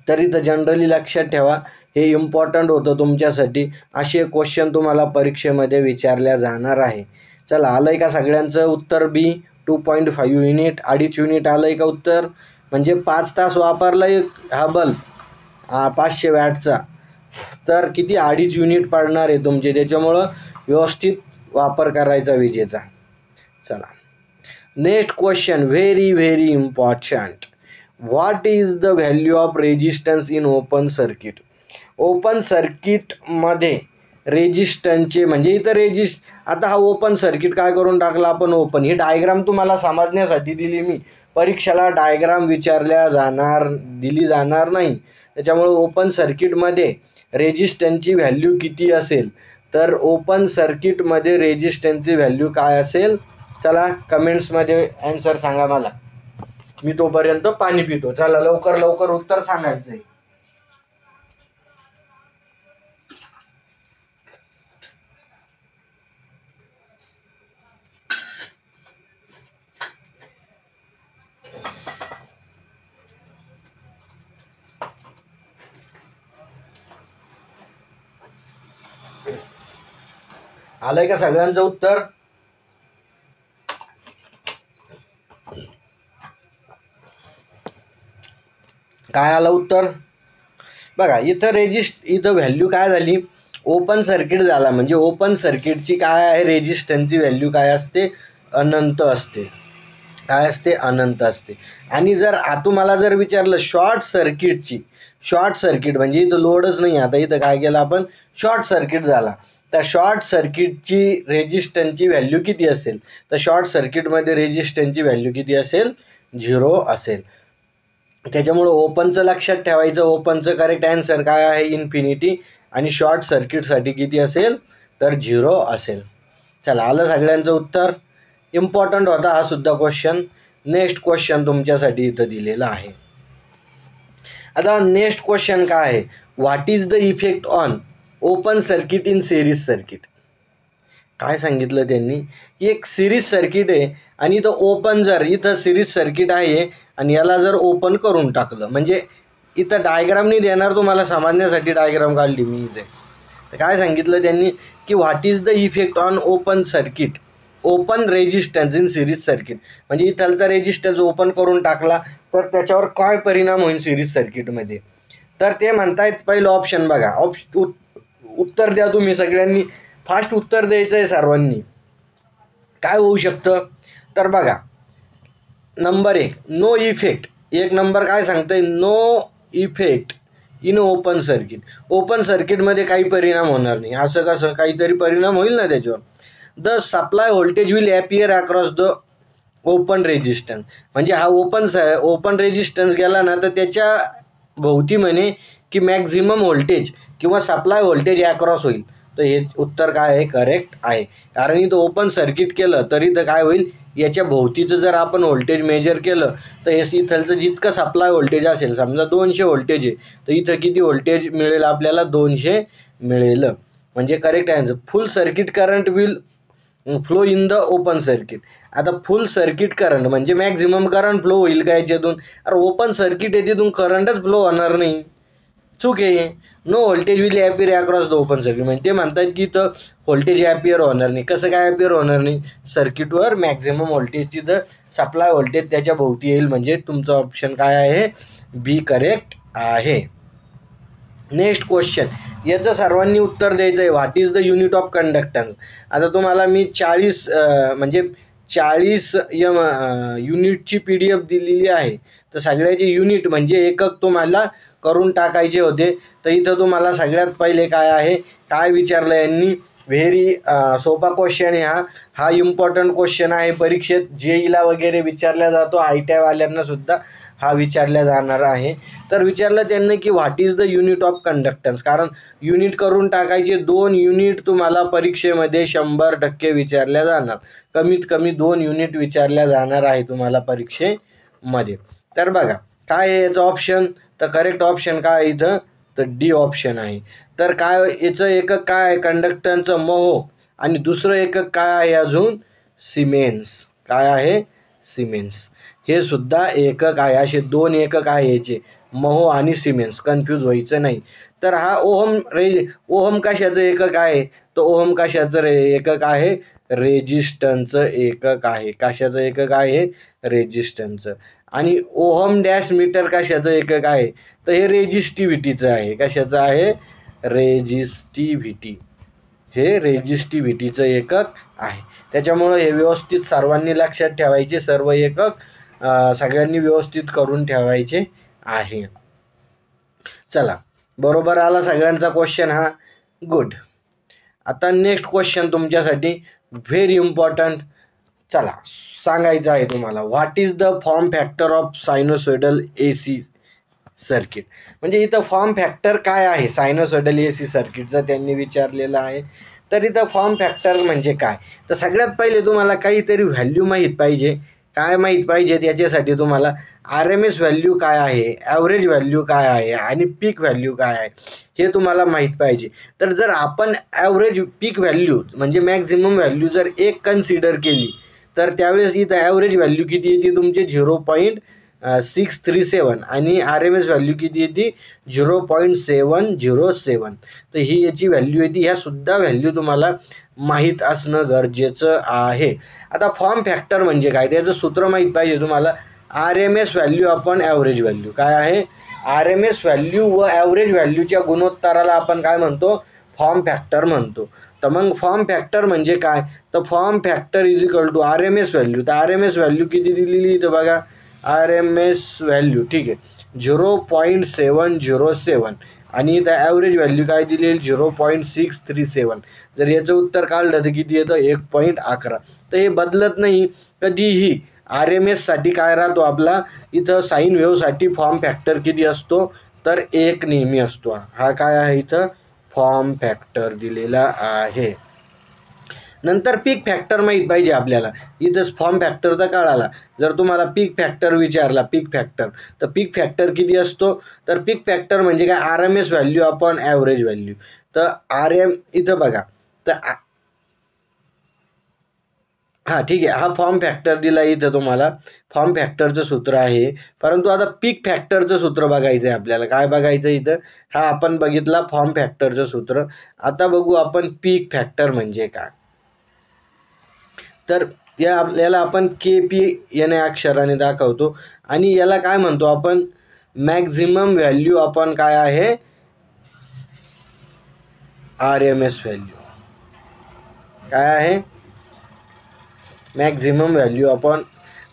तरी तर जनरली लक्षात ठेवा, हे इम्पॉर्टंट होतं तुमच्यासाठी, असे क्वेश्चन तुम्हाला परीक्षेमध्ये विचारल्या जाणार आहे. चला आलंय का सगळ्यांचं उत्तर, बी 2.5 युनिट, 2.5 युनिट आलंय का उत्तर, म्हणजे 5 तास वापरला हा बल्ब 500 वॅटचा, तर किती 2.5 युनिट पडणार आहे तुमचे. त्याच्यामुळं व्यवस्थित वापर करायचा विजेचा. चला next question, very important. What is the value of resistance in open circuit? Open सर्किटमध्ये रेजिस्टन्सचे म्हणजे इथं आता हा ओपन सर्किट काय करून टाकला आपण ओपन. ही डायग्राम तुम्हाला समजण्यासाठी दिली मी, परीक्षेला डायग्राम दिली जाणार नाही. त्याच्यामुळे ओपन सर्किटमध्ये रेजिस्टन्सची व्हॅल्यू किती असेल, तर ओपन सर्किटमध्ये रेजिस्टन्सची व्हॅल्यू काय असेल? चला कमेंट्समध्ये आन्सर सांगा मला, मी तोपर्यंत पाणी पितो. चला लवकर उत्तर सांगायचं आहे. आलंय का सगळ्यांचं उत्तर? काय आलं उत्तर? बघा इथं व्हॅल्यू काय झाली, ओपन सर्किट झाला म्हणजे ओपन सर्किटची काय आहे, रेजिस्टन्सची व्हॅल्यू काय असते? अनंत असते. काय असते? अनंत असते. आणि जर तुम्हाला जर विचारलं शॉर्ट सर्किट म्हणजे इथं लोडच नाही, आता इथं काय केलं आपण, शॉर्ट सर्किट झाला, तर शॉर्ट सर्किटची रेजिस्टन्सची व्हॅल्यू किती असेल? तर शॉर्ट सर्किटमध्ये रेजिस्टन्सची व्हॅल्यू किती असेल? 0 असेल. त्याच्यामुळं ओपनचं लक्षात ठेवायचं, ओपनचं करेक्ट आन्सर काय आहे? इन्फिनिटी. आणि शॉर्ट सर्किटसाठी किती असेल? तर 0 असेल. चला आलं सगळ्यांचं उत्तर. इम्पॉर्टंट होता हा सुद्धा क्वेश्चन. नेक्स्ट क्वेश्चन तुमच्यासाठी इथं दिलेला आहे. आता नेक्स्ट क्वेश्चन काय आहे, what is the effect on open circuit in series circuit? काय सांगितलं त्यांनी, एक सिरीज सर्किट आहे आणि इथं ओपन जर इथं सिरीज सर्किट आहे आणि याला जर ओपन करून टाकलं, म्हणजे इथं डायग्राम नाही देणार तुम्हाला, समजण्यासाठी डायग्राम काढली मी इथे. तर काय सांगितलं त्यांनी की what is the effect on open resistance in series circuit, म्हणजे इथलचा रेजिस्टन्स ओपन करून टाकला तर त्याच्यावर काय परिणाम होईल सिरीज सर्किटमध्ये. तर ते म्हणतायत पहिलं ऑप्शन बघा, उत्तर द्या तुम्ही सगळ्यांनी, फास्ट उत्तर द्यायचं आहे सर्वांनी. काय होऊ शकतं? तर बघा नंबर 1 नो इफेक्ट. एक नंबर काय सांगतंय, no effect in open circuit. Open सर्किटमध्ये काही परिणाम होणार नाही. असं कसं? काहीतरी परिणाम होईल ना त्याच्यावर. The supply voltage will appear across the open resistance, म्हणजे हा ओपन रेजिस्टन्स गेला ना तर त्याच्या भोवती म्हणे की मॅक्झिमम व्होल्टेज किंवा सप्लाय व्होल्टेज अक्रॉस होईल. तर हे उत्तर काय आहे? करेक्ट आहे. कारण इथं ओपन सर्किट केलं तरी तर काय होईल, याच्या भोवतीचं जर आपण व्होल्टेज मेजर केलं तर हे इथलचं जितकं सप्लाय व्होल्टेज असेल, समजा 200 व्होल्टेज आहे, तर इथं किती व्होल्टेज मिळेल आपल्याला? 200 मिळेल. म्हणजे correct answer. Full circuit current will flow in the open circuit. आता फुल सर्किट करंट म्हणजे मॅक्झिमम करंट फ्लो होईल का याच्यातून? अरे ओपन सर्किट आहे, तिथून करंटच फ्लो होणार नाही. चूक आहे. No voltage will appear across the open circuit, म्हणजे ते म्हणतात की इथं व्होल्टेज ॲपियर होणार नाही. कसं काय ॲपियर होणार नाही? सर्किटवर मॅक्झिमम व्होल्टेज तिथं सप्लाय व्होल्टेज त्याच्या भोवती येईल. म्हणजे तुमचं ऑप्शन काय आहे? बी करेक्ट आहे. नेक्स्ट क्वेश्चन, याचं सर्वांनी उत्तर द्यायचं आहे. What is the unit of conductance? आता तुम्हाला मी 40 युनिटची PDF दिलेली आहे. तर सगळ्याचे युनिट म्हणजे एकक तुम्हाला करून टाकायचे होते. तर इथं तुम्हाला सगळ्यात पहिले काय आहे, काय विचारलं यांनी, व्हेरी सोपा क्वेश्चन आहे हा इम्पॉर्टंट क्वेश्चन आहे. परीक्षेत JEEला वगैरे विचारला जातो, ITI वाल्यांना सुद्धा हा विचारला जाणार आहे. तर विचारलं त्यांनी की what is the unit of conductance, कारण युनिट करून टाकायचे. 2 युनिट तुम्हाला परीक्षेमध्ये 100% विचारल्या जाणार. कमीत कमी 2 युनिट विचारल्या जाणार आहे तुम्हाला परीक्षेमध्ये. तर बघा काय आहे याचं ऑप्शन, तर करेक्ट ऑप्शन काय इथं, तर डी ऑप्शन आहे. तर काय याचं एकक काय आहे? कंडक्टन्सचं मोह. आणि दुसरं एकक काय आहे अजून? सिमेन्स. काय आहे? सिमेन्स. हे सुद्धा एकक आहे. असे 2 एकक आहे याचे, मोह आणि सिमेन्स, कन्फ्यूज व्हायचं नाही. तर हा ओहम कशाचं एकक आहे? तर ओहम कशाचं एकक आहे? रेजिस्टन्सचं एकक आहे. कशाचं एकक आहे? रेजिस्टन्सचं. आणि ओहम डॅश मीटर कशाचं एकक आहे, तर हे रेजिस्टिव्हिटीचं आहे. कशाचं आहे, रेजिस्टिव्हिटी, हे रेजिस्टिव्हिटीचं एकक आहे. त्याच्यामुळं हे व्यवस्थित सर्वांनी लक्षात ठेवायचे, सर्व एकक सगळ्यांनी व्यवस्थित करून ठेवायचे आहे. चला, बरोबर आला सगळ्यांचा क्वेश्चन हा, गुड. आता नेक्स्ट क्वेश्चन तुमच्यासाठी व्हेरी इम्पॉर्टंट. चला सांगायचं आहे तुम्हाला, what is the form factor of sinusoidal AC circuit. म्हणजे इथं फॉर्म फॅक्टर काय आहे सायनोसॉइडल AC सर्किटचा त्यांनी विचारलेलं आहे. तर इथं फॉर्म फॅक्टर म्हणजे काय, तर सगळ्यात पहिले तुम्हाला काहीतरी व्हॅल्यू माहीत पाहिजे. काय माहीत पाहिजे, त्याच्यासाठी तुम्हाला RMS व्हॅल्यू काय आहे, ॲव्हरेज व्हॅल्यू काय आहे आणि पीक व्हॅल्यू काय आहे हे तुम्हाला माहीत पाहिजे. तर जर आपण ॲव्हरेज पीक व्हॅल्यू म्हणजे मॅक्झिमम व्हॅल्यू जर 1 कन्सिडर केली, तर त्यावेळेस इथं ॲव्हरेज व्हॅल्यू किती येते तुमची 0.637 आणि RMS व्हॅल्यू किती येते 0.707. तर ही याची व्हॅल्यू येते. ह्यासुद्धा व्हॅल्यू तुम्हाला माहीत असणं गरजेचं आहे. आता फॉर्म फॅक्टर म्हणजे काय, त्याचं सूत्र माहीत पाहिजे तुम्हाला. RMS value upon average value. काय आहे, RMS व्हॅल्यू व ॲव्हरेज व्हॅल्यूच्या गुणोत्तराला आपण काय म्हणतो, फॉर्म फॅक्टर म्हणतो. तर मग फॉर्म फॅक्टर म्हणजे काय, तर form factor is equal to RMS value. तर RMS व्हॅल्यू किती दिलेली इथं बघा, RMS व्हॅल्यू ठीक आहे 0.707 आणि इथं ॲव्हरेज व्हॅल्यू काय दिलेली 0.637. जर याचं उत्तर काढलं तर किती येतं 1.11. तर हे बदलत नाही कधीही. RMSसाठी काय राहतो आपला, इथं साईन वेव्हसाठी फॉर्म फॅक्टर किती असतो, तर 1 नेहमी असतो. हा काय आहे इथं फॉर्म फॅक्टर दिलेला आहे. नंतर पीक फॅक्टर माहीत पाहिजे आपल्याला. इथंच फॉर्म फॅक्टर तर कळाला. जर तुम्हाला पीक फॅक्टर विचारला, पीक फॅक्टर, तर पीक फॅक्टर किती असतो, तर पीक फॅक्टर म्हणजे काय RMS value upon average value. तर इथं बघा, तर हां ठीक आहे, हा फॉर्म फॅक्टर दिला इथं तुम्हाला, फॉर्म फॅक्टरचं सूत्र आहे. परंतु आता पीक फॅक्टरचं सूत्र बघायचं आहे आपल्याला. काय बघायचं इथं, हा आपण बघितला फॉर्म फॅक्टरचं सूत्र. आता बघू आपण पीक फॅक्टर म्हणजे काय. तर याला आपण KP याने अक्षराने दाखवतो आणि याला काय म्हणतो आपण, मॅक्झिमम व्हॅल्यू आपण काय आहे RMS व्हॅल्यू. काय आहे मॅक्झिमम व्हॅल्यू आपण.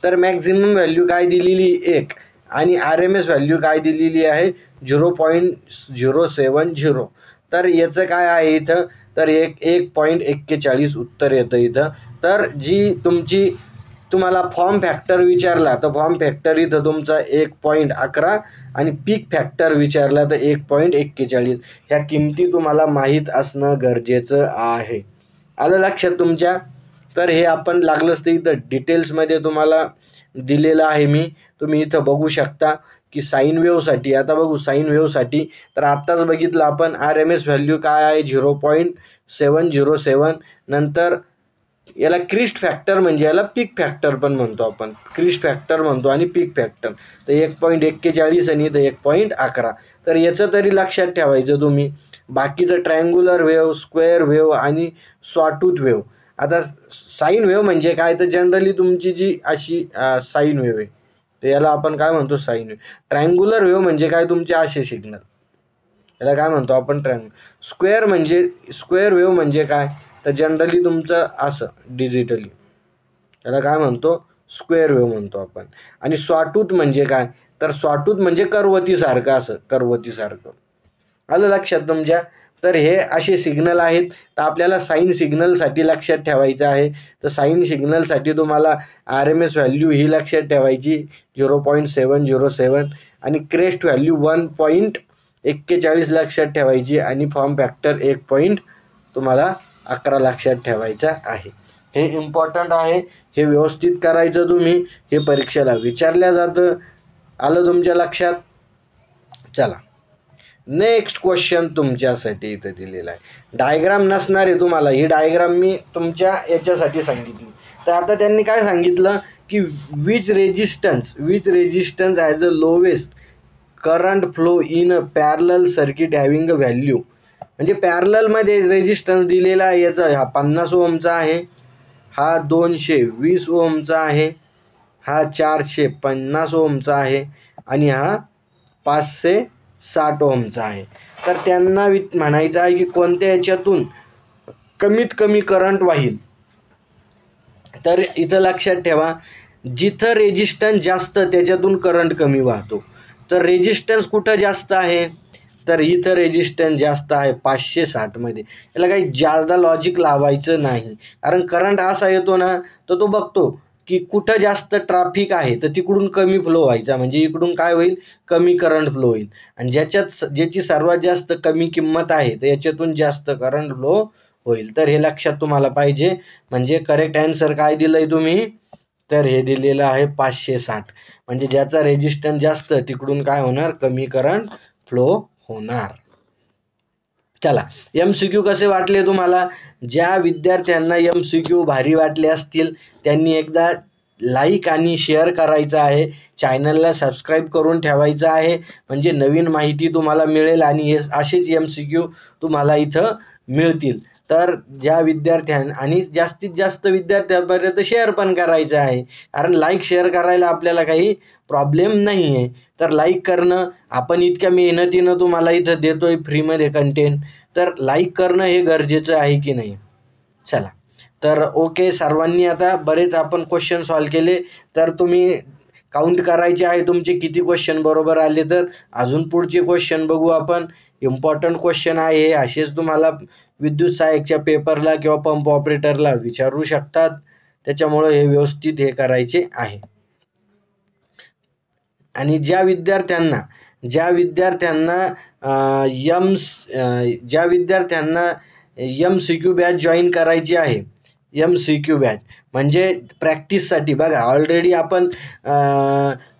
तर मॅक्झिमम व्हॅल्यू काय दिलेली 1 आणि RMS व्हॅल्यू काय दिलेली आहे 0.070. तर याचं काय आहे इथं, तर 1.41 उत्तर येतं इथं. तर जी तुम्हाला फॉर्म फॅक्टर विचारला, तर फॉर्म फॅक्टर इथं तुमचा 1.11 आणि पीक फॅक्टर विचारला तर 1.41. ह्या किमती तुम्हाला माहीत असणं गरजेचं आहे. आलं लक्षात तुमच्या. तर हे आपण लागलंच ते इथं डिटेल्समध्ये तुम्हाला दिलेलं आहे मी. तुम्ही इथं बघू शकता की साईन वेव्हसाठी, आता बघू साईन वेव्हसाठी. तर आत्ताच बघितलं आपण RMS व्हॅल्यू काय आहे 0.707. नंतर याला क्रिस्ट फॅक्टर म्हणजे याला पीक फॅक्टर पण म्हणतो आपण, क्रिस्ट फॅक्टर म्हणतो आणि पीक फॅक्टर. तर 1.41 आणि इथं 1.11. तर याचं तरी लक्षात ठेवायचं तुम्ही. बाकीचं ट्रायंग्युलर वेव्ह, स्क्वेअर वेव्ह आणि सॉटूथ वेव्ह. आता साईन वेव्ह म्हणजे काय, तर जनरली तुमची जी अशी साईन वेव्ह आहे, तर याला आपण काय म्हणतो साईन वेव्ह. ट्रायंग्युलर वेव्ह म्हणजे काय, तुमचे असे सिग्नल, याला काय म्हणतो आपण स्क्वेअर वेव्ह म्हणजे काय, तर जनरली तुमचं असं डिजिटली, याला काय म्हणतो स्क्वेअर वेव्ह म्हणतो आपण. आणि सॉटूथ म्हणजे काय, तर सॉटूथ म्हणजे कर्वतीसारखं, असं कर्वतीसारखं. आलं लक्षात तुमच्या. तर हे असे सिग्नल आहेत. तर आपल्याला साईन सिग्नलसाठी लक्षात ठेवायचं आहे. तर साईन सिग्नलसाठी तुम्हाला RMS व्हॅल्यू ही लक्षात ठेवायची 0.707 आणि क्रेस्ट व्हॅल्यू 1.41 लक्षात ठेवायची आणि फॉर्म फॅक्टर 1. तुम्हाला 11 लक्षात ठेवायचा आहे. हे इम्पॉर्टंट आहे, हे व्यवस्थित करायचं तुम्ही. हे परीक्षेला विचारल्या जातं. आलं तुमच्या लक्षात. चला नेक्स्ट क्वेश्चन तुमच्यासाठी इथं दिलेला आहे. डायग्राम नसणार आहे तुम्हाला, ही डायग्राम मी तुमच्या याच्यासाठी सांगितली. तर आता त्यांनी काय सांगितलं की which resistance as a lowest current flow in a parallel circuit having a value. म्हणजे पॅरललमध्ये रेजिस्टन्स दिलेला आहे याचा, हा 50 ओमचा आहे, हा 220 ओमचा आहे, हा 450 ओमचा आहे आणि हा 560 ओमचा आहे. तर त्यांना म्हणायचं आहे की कोणत्या याच्यातून कमीत कमी करंट वाहील. तर इथं लक्षात ठेवा, जिथं रेजिस्टन्स जास्त त्याच्यातून करंट कमी वाहतो. तर रेजिस्टन्स कुठं जास्त आहे, तर इथं रेजिस्टन्स जास्त आहे 560 मध्ये. याला काही जास्त लॉजिक लावायचं नाही, कारण करंट असा येतो ना, तर तो बघतो की कुठं जास्त ट्रॅफिक आहे तर तिकडून कमी फ्लो व्हायचा, म्हणजे इकडून काय होईल, कमी करंट फ्लो होईल. आणि ज्याची सर्वात जास्त कमी किंमत आहे तर याच्यातून जास्त करंट फ्लो होईल. तर हे लक्षात तुम्हाला पाहिजे. म्हणजे करेक्ट आन्सर काय दिलंय तुम्ही, तर हे दिलेलं आहे 560. म्हणजे ज्याचा रेजिस्टन्स जास्त तिकडून काय होणार, कमी करंट फ्लो होणार. चला, MCQ कसे वाटले तुम्हाला? ज्या विद्यार्थ्यांना MCQ भारी वाटले असतील त्यांनी एकदा लाईक आणि शेअर करायचं आहे, चॅनलला सबस्क्राईब करून ठेवायचं आहे, म्हणजे नवीन माहिती तुम्हाला मिळेल आणि असेच MCQ तुम्हाला इथं मिळतील. तर ज्या आणि जास्तीत जास्त विद्यार्थ्यांपर्यंत शेअर पण करायचं आहे, कारण लाईक शेअर करायला आपल्याला काही प्रॉब्लेम नाही आहे. तर लाईक करणं, आपण इतक्या मेहनतीनं तुम्हाला इथं देतोय फ्रीमध्ये कंटेंट, तर लाईक करणं हे गरजेचं आहे की नाही. चला, तर ओके, सर्वांनी आता बरेच आपण क्वेश्चन सॉल्व केले. तर तुम्ही काउंट करायचे आहे तुमचे किती क्वेश्चन बरोबर आले. तर अजून पुढचे क्वेश्चन बघू आपण. इम्पॉर्टंट क्वेश्चन आहे, असेच तुम्हाला विद्युत सहाय्यकच्या पेपरला किंवा पंप ऑपरेटरला विचारू शकतात. त्याच्यामुळे हे व्यवस्थित हे करायचे आहे. आणि ज्या विद्यार्थ्यांना MCQ बॅच जॉईन करायची आहे, MCQ बॅच म्हणजे प्रॅक्टिससाठी, बघा ऑलरेडी आपण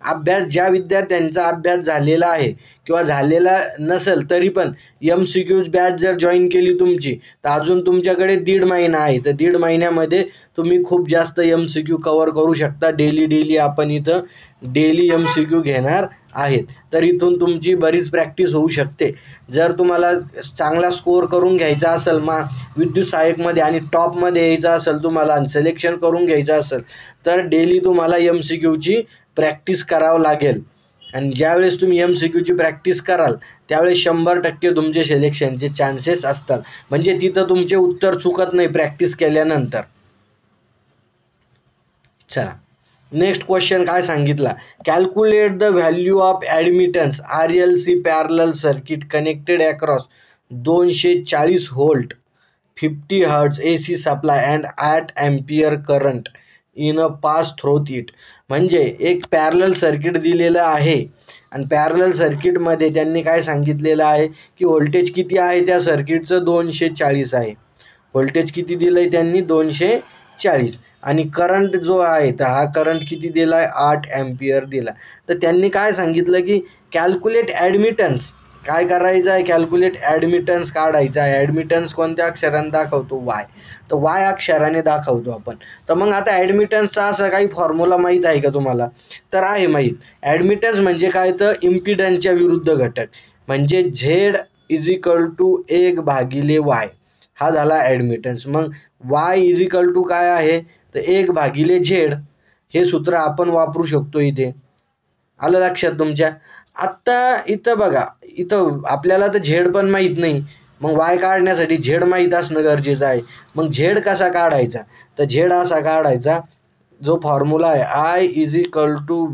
अभ्यास, ज्या विद्यार्थ्यांचा अभ्यास झालेला आहे किंवा झालेला नसेल तरी पण MCQ बॅच जर जॉईन केली तुमची, तर अजून तुमच्याकडे 1.5 महिना आहे. तर 1.5 महिन्यामध्ये तुम्ही खूप जास्त MCQ कव्हर करू शकता. डेली आपण इथं डेली MCQ घेणार आहेत. तर इथून तुमची बरीच प्रॅक्टिस होऊ शकते. जर तुम्हाला चांगला स्कोअर करून घ्यायचा असेल विद्युत सहाय्यकमध्ये आणि टॉपमध्ये यायचं असेल तुम्हाला आणि सिलेक्शन करून घ्यायचं असेल, तर डेली तुम्हाला MCQची प्रॅक्टिस करावं लागेल. आणि ज्यावेळेस तुम्ही MCQची प्रॅक्टिस कराल त्यावेळेस 100% तुमचे सिलेक्शनचे चान्सेस असतात. म्हणजे तिथं तुमचे उत्तर चुकत नाही प्रॅक्टिस केल्यानंतर. चला, नेक्स्ट क्वेश्चन काय सांगितला, calculate the value of admittance RLC parallel circuit connected across 240 volt 50 hertz AC supply and 8 ampere current in a pass through it. म्हणजे एक पॅरलल सर्किट दिलेलं आहे आणि पॅरलल सर्किटमध्ये त्यांनी काय सांगितलेलं आहे की व्होल्टेज किती आहे त्या सर्किटचं, 240 आहे. व्होल्टेज किती दिलं आहे त्यांनी, 240. आणि करंट जो आहे तर हा करंट किती दिला आहे, 8 अँपिअर दिला. तर त्यांनी काय सांगितलं की कॅल्क्युलेट ॲडमिटन्स, काय करायचं आहे, कॅल्क्युलेट ॲडमिटन्स काढायचा आहे. ॲडमिटन्स कोणत्या अक्षराने दाखवतो, Y. तर Y अक्षराने दाखवतो आपण. तर मग आता ॲडमिटन्सचा असा काही फॉर्म्युला माहीत आहे का तुम्हाला, तर आहे माहीत. ॲडमिटन्स म्हणजे काय, तर इम्पिडन्सच्या विरुद्ध घटक, म्हणजे Z = 1/Y हा झाला ॲडमिटन्स. मग Y = काय आहे, तर 1/Z. हे सूत्र आपण वापरू शकतो इथे. आलं लक्षात तुमच्या. आत्ता इथं बघा, इथं आपल्याला तर Z पण माहीत नाही, मग Y काढण्यासाठी Z माहीत असणं गरजेचं आहे. मग Z कसा काढायचा, तर Z असा काढायचा, जो फॉर्म्युला आहे I =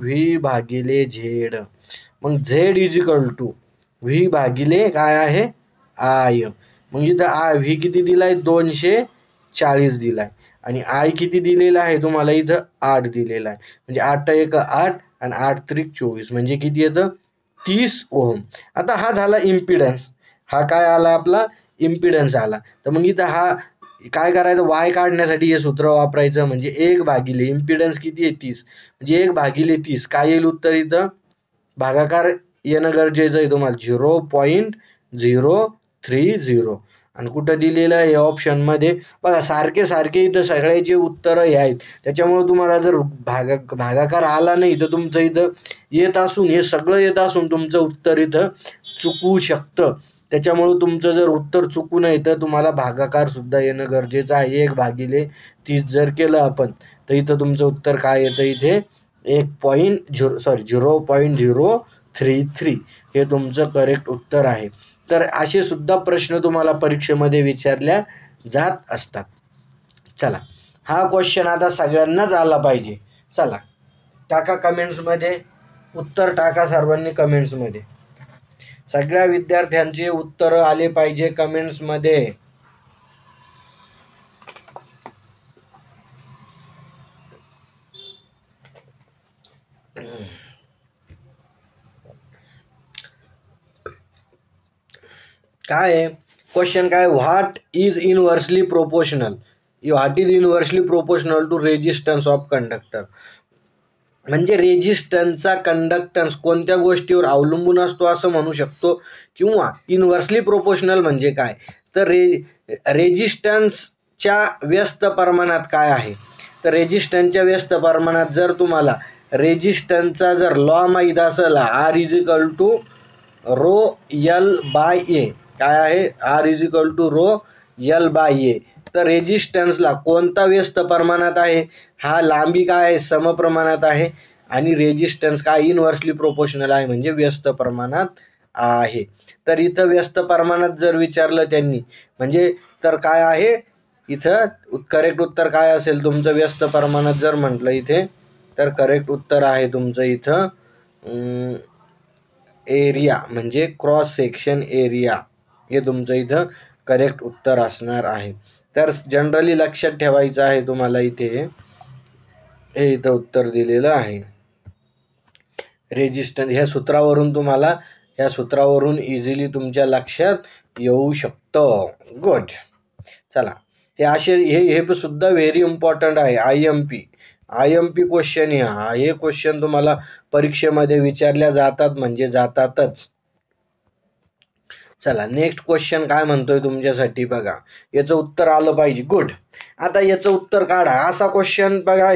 V/Z. मग Z = V/ काय आहे, I. मग इथं V किती दिला आहे, 240 दिला आहे आणि I किती दिलेला आहे तुम्हाला इथं, 8 दिलेला आहे. म्हणजे 8 × 1 = 8 आणि 8 × 3 = 24, म्हणजे किती येतं, 30 ओहम. आता हा झाला इम्पिडन्स, हा काय आला आपला, इम्पिडन्स आला. तर मग इथं हा काय करायचं, Y काढण्यासाठी हे सूत्र वापरायचं, म्हणजे 1/, इम्पिडन्स किती आहे, 30, म्हणजे 1/30 काय येईल उत्तर, इथं भागाकार येणं गरजेचं आहे तुम्हाला, 0.030. आणि कुठं दिलेलं आहे ऑप्शनमध्ये बघा, सारखे इथं सगळ्याचे उत्तरं हे आहेत. त्याच्यामुळे तुम्हाला जर भागाकार आला नाही तर तुमचं इथं येत असून, हे सगळं येत असून तुमचं उत्तर इथं चुकू शकतं. त्याच्यामुळं तुमचं जर उत्तर चुकू नये तर तुम्हाला भागाकार सुद्धा येणं गरजेचं आहे. 1/30 जर केलं आपण तर इथं तुमचं उत्तर काय येतं, इथे 0.033 हे तुमचं करेक्ट उत्तर आहे. तर असे सुद्धा प्रश्न तुम्हाला परीक्षेमध्ये विचारल्या जात असतात. चला, हा क्वेश्चन आता सगळ्यांनाच आला पाहिजे. चला, टाका कमेंट्समध्ये उत्तर, टाका सर्वांनी कमेंट्समध्ये. सगळ्या विद्यार्थ्यांचे उत्तर आले पाहिजे कमेंट्समध्ये. काय आहे क्वेश्चन? काय? What is inversely proportional to resistance of conductor. म्हणजे रेजिस्टन्सचा कंडक्टन्स कोणत्या गोष्टीवर अवलंबून असतो असं म्हणू शकतो. किंवा इनव्हर्सली प्रोपोर्शनल म्हणजे काय? तर रेजिस्टन्सच्या व्यस्त प्रमाणात काय आहे. तर रेजिस्टन्सच्या व्यस्त प्रमाणात जर तुम्हाला रेजिस्टन्सचा जर लॉ माहीत असेल, R=ρL/A, काय आहे? R=ρL/A. तर रेजिस्टन्सला कोणता व्यस्त प्रमाणात आहे? हा लांबी काय आहे? समप्रमाणात आहे. आणि रेजिस्टन्स काय? इनव्हर्सली प्रोपोर्शनल आहे, म्हणजे व्यस्त प्रमाणात आहे. तर इथं व्यस्त प्रमाणात जर विचारलं त्यांनी म्हणजे तर काय आहे इथं करेक्ट उत्तर काय असेल तुमचं? व्यस्त प्रमाणात जर म्हटलं इथे तर करेक्ट उत्तर आहे तुमचं इथं एरिया, म्हणजे क्रॉस सेक्शन एरिया, हे तुमचं इथं करेक्ट उत्तर असणार आहे. तर जनरली लक्षात ठेवायचं आहे तुम्हाला इथे, हे इथं उत्तर दिलेलं आहे. रेजिस्टन्स ह्या सूत्रावरून तुम्हाला, ह्या सूत्रावरून इझिली तुमच्या लक्षात येऊ शकतं. गुड. चला, हे असे हे सुद्धा very important I. M P पी क्वेश्चन. हे क्वेश्चन तुम्हाला परीक्षेमध्ये विचारल्या जातात, म्हणजे जातातच. चला, नेक्स्ट क्वेश्चन काय म्हणतोय तुमच्यासाठी बघा. याचं उत्तर आलं पाहिजे. गुड. आता याचं उत्तर काढा. असा क्वेश्चन बघा,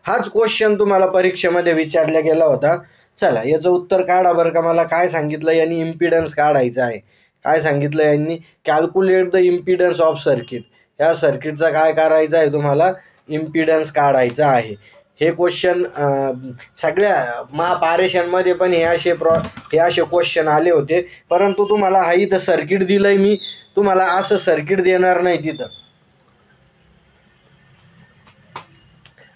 हाच क्वेश्चन तुम्हाला परीक्षेमध्ये विचारला गेला होता. चला, याचं उत्तर काढा बरं का. मला काय सांगितलं यांनी? इम्पिडन्स काढायचं आहे. काय सांगितलं यांनी? Calculate the impedance of circuit. या सर्किटचा काय करायचं आहे तुम्हाला? इम्पिडन्स काढायचा आहे. हे क्वेश्चन सगळ्या महापारेषणमध्ये पण हे असे क्वेश्चन आले होते. परंतु तुम्हाला हा इथं सर्किट दिलंय, मी तुम्हाला असं सर्किट देणार नाही. तिथं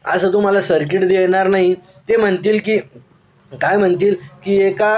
असं तुम्हाला सर्किट देणार नाही. ते म्हणतील की काय म्हणतील की एका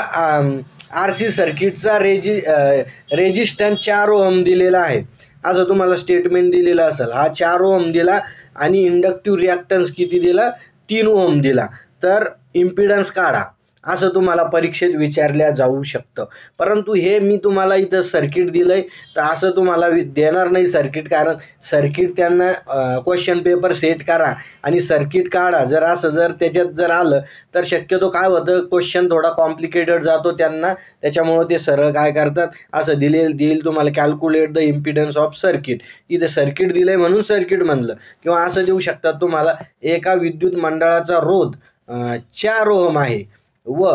RC सर्किटचा रेजिस्टन्स 4 ओहम दिलेला आहे, असं तुम्हाला स्टेटमेंट दिलेलं असेल. हा 4 ओहम दिला आणि इंडक्टिव्ह रिॲक्टन्स किती दिला? 3 ओहम दिला. तर इम्पिडन्स काढा, असं तुम्हाला परीक्षेत विचारल्या जाऊ शकतं. परंतु हे मी तुम्हाला इथं सर्किट दिलंय, तर असं तुम्हाला देणार नाही सर्किट. कारण सर्किट त्यांना क्वेश्चन पेपर सेट करा आणि सर्किट काढा. जर त्याच्यात जर आलं तर शक्यतो काय होतं, क्वेश्चन थोडा कॉम्प्लिकेटेड जातो त्यांना. त्याच्यामुळं ते सरळ काय करतात, असं देईल तुम्हाला calculate the impedance of circuit. इथं सर्किट दिलंय म्हणून सर्किट म्हणलं. किंवा असं देऊ शकतात तुम्हाला, एका विद्युत मंडळाचा रोध 4 ओहम आहे व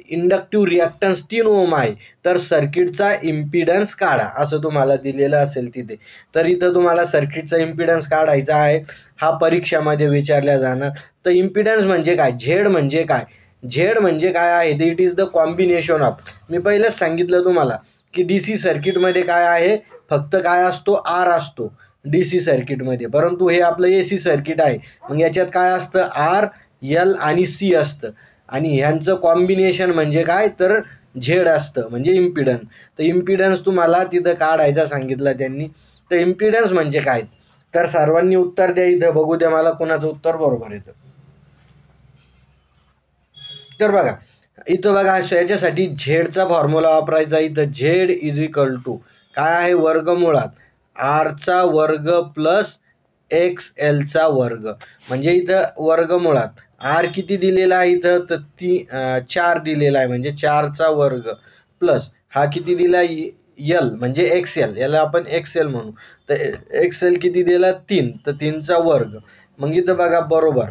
इंडक्टिव्ह रिॲक्टन्स 3 ओहम आहे, तर सर्किटचा इम्पिडन्स काढा, असं तुम्हाला दिलेलं असेल तिथे. तर इथं तुम्हाला सर्किटचा इम्पिडन्स काढायचा आहे. हा परीक्षामध्ये विचारला जाणार. तर इम्पिडन्स म्हणजे काय? झेड म्हणजे काय? झेड म्हणजे काय आहे? It is the combination of, मी पहिलेच सांगितलं तुम्हाला की DC सर्किटमध्ये काय आहे, फक्त काय असतो? R असतो DC सर्किटमध्ये. परंतु हे आपलं AC सर्किट आहे, मग याच्यात काय असतं? R, L आणि C असतं. आणि ह्यांचं कॉम्बिनेशन म्हणजे काय? तर झेड असतं, म्हणजे इम्पिडन्स. तर इम्पिडन्स तुम्हाला तिथं काढायचा सांगितलं त्यांनी. तर इम्पिडन्स म्हणजे काय? तर सर्वांनी उत्तर द्या. इथं बघू द्या मला कोणाचं उत्तर बरोबर येतं. तर बघा इथं बघा, याच्यासाठी झेडचा फॉर्म्युला वापरायचा. इथं झेड = काय आहे? वर्गमुळात R² प्लस XL². म्हणजे इथं वर्गमुळात R किती दिलेला आहे इथं? तर 4 दिलेला आहे, म्हणजे 4² प्लस हा किती दिला? L म्हणजे XL, याला आपण XL म्हणू. तर XL किती दिला? 3, तर 3चा वर्ग. मग इथं बघा बरोबर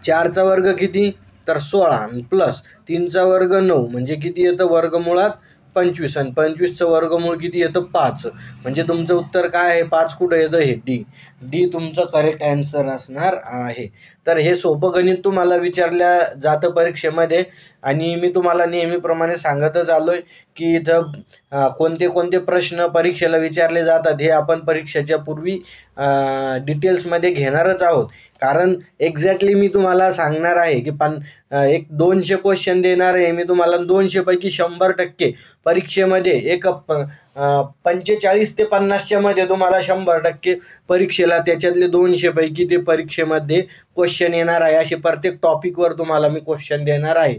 4चा वर्ग किती? तर 16 प्लस 3चा वर्ग 9, म्हणजे किती येतं? वर्गमुळात 25. आणि 25चं वर्गमूळ किती येतं? 5. म्हणजे तुमचं उत्तर काय आहे? 5 कुठं येतं? हे डी तुमचं करेक्ट आन्सर असणार आहे. तर हे सोपं गणित तुम्हाला विचारल्या जातं परीक्षेमध्ये आणि मी तुम्हाला नेहमीप्रमाणे सांगतच आलो आहे की इथं कोणते कोणते प्रश्न परीक्षेला विचारले जातात हे आपण परीक्षेच्या पूर्वी डिटेल्समध्ये घेणारच आहोत. कारण एक्झॅक्टली मी तुम्हाला सांगणार आहे की एक 200 क्वेश्चन देणार आहे मी तुम्हाला, 200 पैकी 100% परीक्षेमध्ये एक 45 ते 50च्या मध्ये तुम्हाला 100% परीक्षेला त्याच्यातले 200 पैकी ते परीक्षेमध्ये क्वेश्चन येणार आहे. असे प्रत्येक टॉपिकवर तुम्हाला मी क्वेश्चन देणार आहे.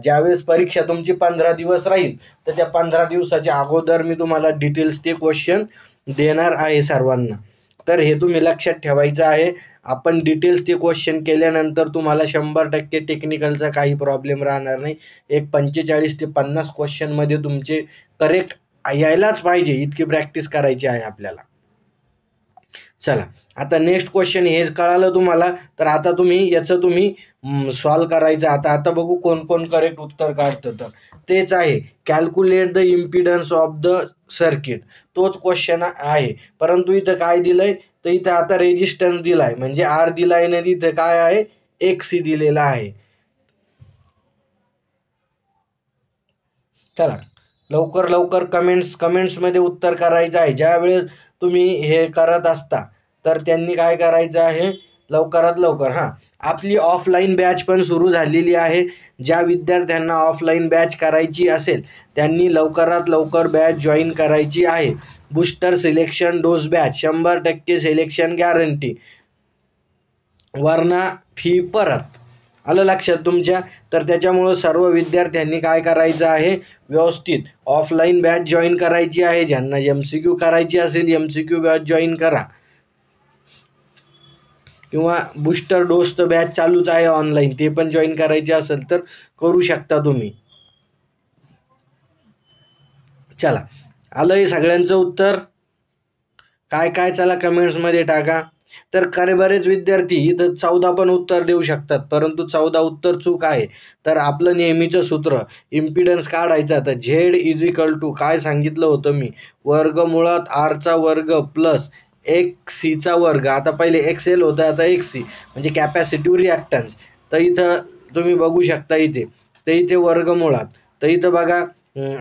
ज्यावेळेस परीक्षा तुमची 15 दिवस राहील तर त्या 15 दिवसाच्या अगोदर मी तुम्हाला डिटेल्स ते क्वेश्चन देणार आहे सर्वांना. तर हे तुम्ही लक्षात ठेवायचं आहे. आपण डिटेल्स ते क्वेश्चन केल्यानंतर तुम्हाला 100% टेक्निकलचा काही प्रॉब्लेम राहणार नाही. एक 45 ते 50 क्वेश्चनमध्ये तुमचे करेक्ट यायलाच पाहिजे इतकी प्रॅक्टिस करायची आहे आपल्याला. चला आता नेक्स्ट क्वेश्चन हे कळालं तुम्हाला, तर आता तुम्ही याचं तुम्ही सॉल्व करायचं. आता बघू कोण कोण करेक्ट उत्तर काढतं. तर तेच आहे calculate the impedance of the circuit, तोच क्वेश्चन आहे. परंतु इथं काय दिलंय, तर इथं आता रेजिस्टन्स दिलाय म्हणजे आर दिलाय ना, इथं काय आहे XC दिलेला आहे. चला लवकर लवकर कमेंट्समध्ये उत्तर करायचं आहे. ज्यावेळेस तुम्ही हे करत असता तर त्यांनी काय करायचं आहे, लवकरात लवकर. आपली ऑफलाईन बॅच पण सुरू झालेली आहे. ज्या विद्यार्थ्यांना ऑफलाईन बॅच करायची असेल त्यांनी लवकरात लवकर बॅच जॉईन करायची आहे. Booster selection dose batch 100% selection guarantee, Verna fee परत. आलं लक्षात तुमच्या. तर त्याच्यामुळं सर्व विद्यार्थ्यांनी काय करायचं आहे, व्यवस्थित ऑफलाईन बॅच जॉईन करायची आहे. ज्यांना MCQ करायची असेल MCQ बॅच जॉईन करा, किंवा बूस्टर डोस तर बॅच चालूच आहे ऑनलाईन, ते पण जॉईन करायचे असेल तर करू शकता तुम्ही. चला आलं हे सगळ्यांचं उत्तर काय काय, चला कमेंट्समध्ये टाका. तर बरेच विद्यार्थी इथं 14 पण उत्तर देऊ शकतात, परंतु 14 उत्तर चूक आहे. तर आपलं नेहमीचं सूत्र इम्पिडन्स काढायचा. तर Z काय सांगितलं होतं मी, वर्गमुळात R चा वर्ग प्लस XC चा वर्ग. आता पहिले XL होतं, आता XC म्हणजे कॅपॅसिटिव्ह रिॲक्टन्स. तर इथं तुम्ही बघू शकता इथे वर्गमुळात. तर इथं बघा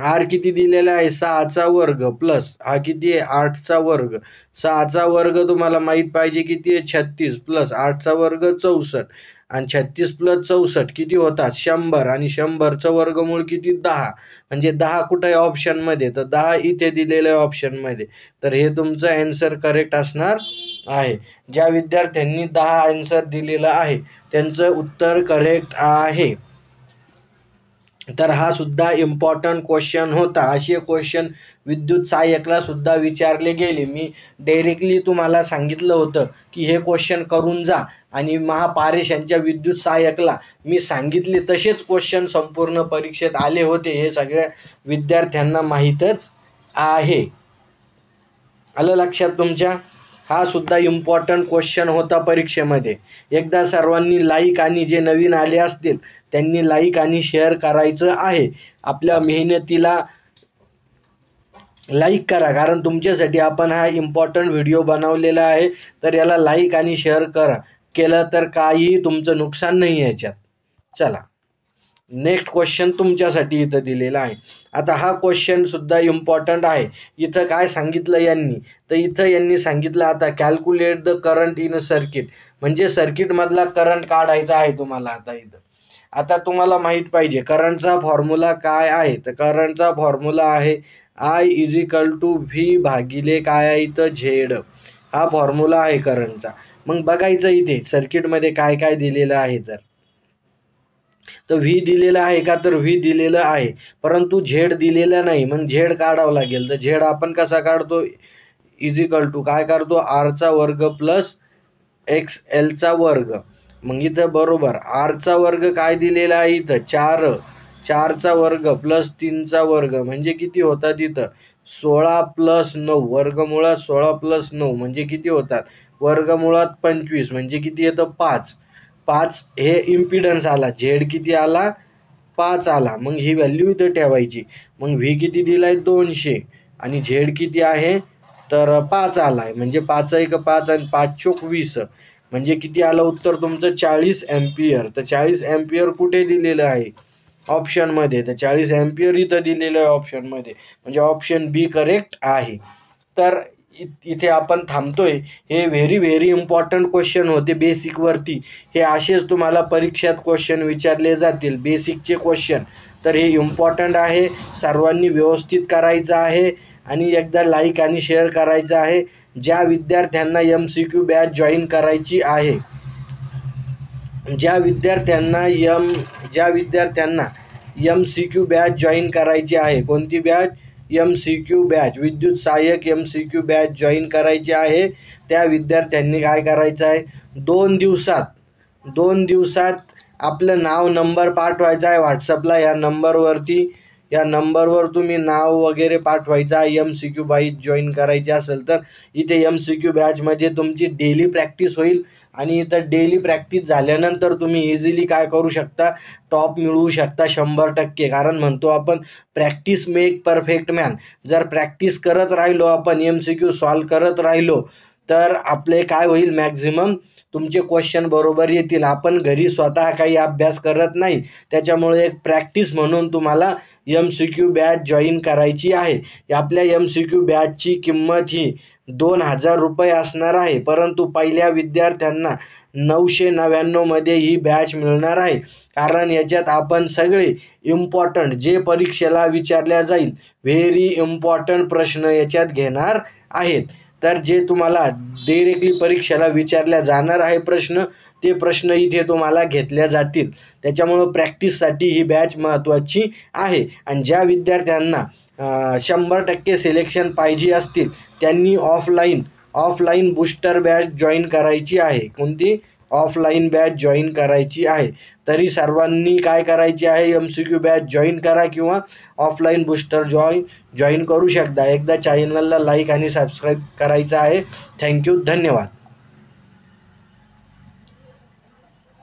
R किती दिलेला आहे, 6 चा वर्ग प्लस हा किती आहे 8 चा वर्ग. 6 चा वर्ग तुम्हाला माहीत पाहिजे किती आहे 36 प्लस 8 चा वर्ग 64, आणि 36 प्लस 64 किती होतात 100, आणि 100चं वर्गमूळ किती 10. म्हणजे 10 कुठे आहे ऑप्शनमध्ये, तर 10 इथे दिलेलं आहे ऑप्शनमध्ये. तर हे तुमचं ॲन्सर करेक्ट असणार आहे. ज्या विद्यार्थ्यांनी 10 ॲन्सर दिलेला आहे त्यांचं उत्तर करेक्ट आहे. तर हा सुद्धा इम्पॉर्टंट क्वेश्चन होता. असे क्वेश्चन विद्युत सहाय्यकला सुद्धा विचारले गेले. मी डायरेक्टली तुम्हाला सांगितलं होतं की हे क्वेश्चन करून जा, आणि महापारेश यांच्या विद्युत सहाय्यकला मी सांगितले तसेच क्वेश्चन संपूर्ण परीक्षेत आले होते. हे सगळ्या विद्यार्थ्यांना माहीतच आहे. आलं लक्षात तुमच्या. हा सुद्धा इम्पॉर्टंट क्वेश्चन होता परीक्षेमध्ये. एकदा सर्वांनी लाईक, आणि जे नवीन आले असतील त्यांनी लाईक आणि शेअर करायचं आहे. आपल्या मेहनतीला लाईक करा, कारण तुमच्यासाठी आपण हा इम्पॉर्टंट व्हिडिओ बनवलेला आहे. तर याला लाईक आणि शेअर केलं तर काहीही तुमचं नुकसान नाही याच्यात. चला नेक्स्ट क्वेश्चन तुमच्यासाठी इथं दिलेला आहे. आता हा क्वेश्चन सुद्धा इम्पॉर्टंट आहे. इथं काय सांगितलं यांनी, तर इथं यांनी सांगितलं आता calculate the current in a circuit, म्हणजे सर्किटमधला करंट काढायचा आहे तुम्हाला. आता तुम्हाला माहीत पाहिजे करंटचा फॉर्म्युला काय आहे. तर करंटचा फॉर्म्युला आहे I V काय आहे इथं Z. हा फॉर्म्युला आहे करंटचा. मग बघायचं इथे सर्किटमध्ये काय काय दिलेलं आहे. तर V दिलेला आहे का, तर V दिलेलं आहे, परंतु Z दिलेला नाही. मग Z काढावं लागेल. तर Z आपण कसा काढतो, काय करतो R चा वर्ग प्लस XL चा वर्ग. मग इथं बरोबर R चा वर्ग काय दिलेला आहे इथं 4 चा वर्ग प्लस 3 चा वर्ग म्हणजे किती होतात इथं 16 प्लस 9, वर्गमुळात 16 प्लस 9 म्हणजे किती होतात वर्गमुळात 25 म्हणजे किती येतं 5 हे इम्पिडन्स आला. Z किती आला 5 आला. मग ही व्हॅल्यू इथं ठेवायची. मग V किती दिलाय 200, आणि Z किती आहे तर 5 आलाय. म्हणजे 5 1 5 आणि 5 चोक 20, म्हणजे किती आलं उत्तर तुमचं 40 एम्पियर. तर 40 एम्पियर कुठे दिलेलं आहे ऑप्शनमध्ये, तर 40 एम्पियर इथं दिलेलं आहे ऑप्शनमध्ये, म्हणजे ऑप्शन बी करेक्ट आहे. तर इथे आपण थांबतोय. हे व्हेरी इम्पॉर्टंट क्वेश्चन होते बेसिकवरती. हे असेच तुम्हाला परीक्षेत क्वेश्चन विचारले जातील, बेसिकचे क्वेश्चन. तर हे इम्पॉर्टंट आहे, सर्वांनी व्यवस्थित करायचं आहे आणि एकदा लाईक आणि शेअर करायचं आहे. ज्या विद्यार्थ्यांना MCQ बॅच जॉईन करायची आहे, ज्या विद्यार्थ्यांना MCQ बॅच जॉईन करायची आहे, कोणती बॅच? MCQ बॅच, विद्युत सहाय्यक MCQ बॅच जॉईन करायची आहे, त्या विद्यार्थ्यांनी काय करायचं आहे, 2 दिवसात आपलं नाव नंबर पाठवायचा आहे व्हॉट्सअपला. या नंबरवर तुम्ही नाव वगैरे पाठवायचा आहे. MCQ बॅच जॉईन करायची असेल तर इथे MCQ बॅचमध्ये तुमची डेली प्रॅक्टिस होईल आणि इथं डेली प्रॅक्टिस झाल्यानंतर तुम्ही इझिली काय करू शकता, टॉप मिळवू शकता 100%. कारण म्हणतो आपण प्रॅक्टिस मेक परफेक्ट मॅन. जर प्रॅक्टिस करत राहिलो आपण, MCQ सॉल्व करत राहिलो, तर आपले काय होईल, मॅक्झिमम तुमचे क्वेश्चन बरोबर येतील. आपण घरी स्वतः काही अभ्यास करत नाही, त्याच्यामुळे एक प्रॅक्टिस म्हणून तुम्हाला MCQ बॅच जॉईन करायची आहे. आपल्या MCQ बॅचची किंमत ही 2000 रुपये असणार आहे, परंतु पहिल्या विद्यार्थ्यांना 999 मध्ये ही बॅच मिळणार आहे. कारण याच्यात आपण सगळे इम्पॉर्टंट जे परीक्षेला विचारल्या जाईल, व्हेरी इम्पॉर्टंट प्रश्न याच्यात घेणार आहेत. तर जे तुम्हाला डायरेक्टली परीक्षेला विचारल्या जाणार आहे प्रश्न, ते प्रश्न इथे तुम्हाला घेतल्या जातील. त्याच्यामुळं प्रॅक्टिससाठी ही बॅच महत्त्वाची आहे. आणि ज्या विद्यार्थ्यांना 100% सिलेक्शन पाहिजे असतील, त्यांनी ऑफलाईन बूस्टर बॅच जॉईन करायची आहे. कोणती? ऑफलाईन बॅच जॉईन करायची आहे. तरी सर्वांनी काय करायचे आहे, MCQ बॅच जॉईन करा किंवा ऑफलाईन बूस्टर जॉईन करू शकता. एकदा चॅनलला लाईक आणि सबस्क्राईब करायचं आहे. थँक्यू, धन्यवाद.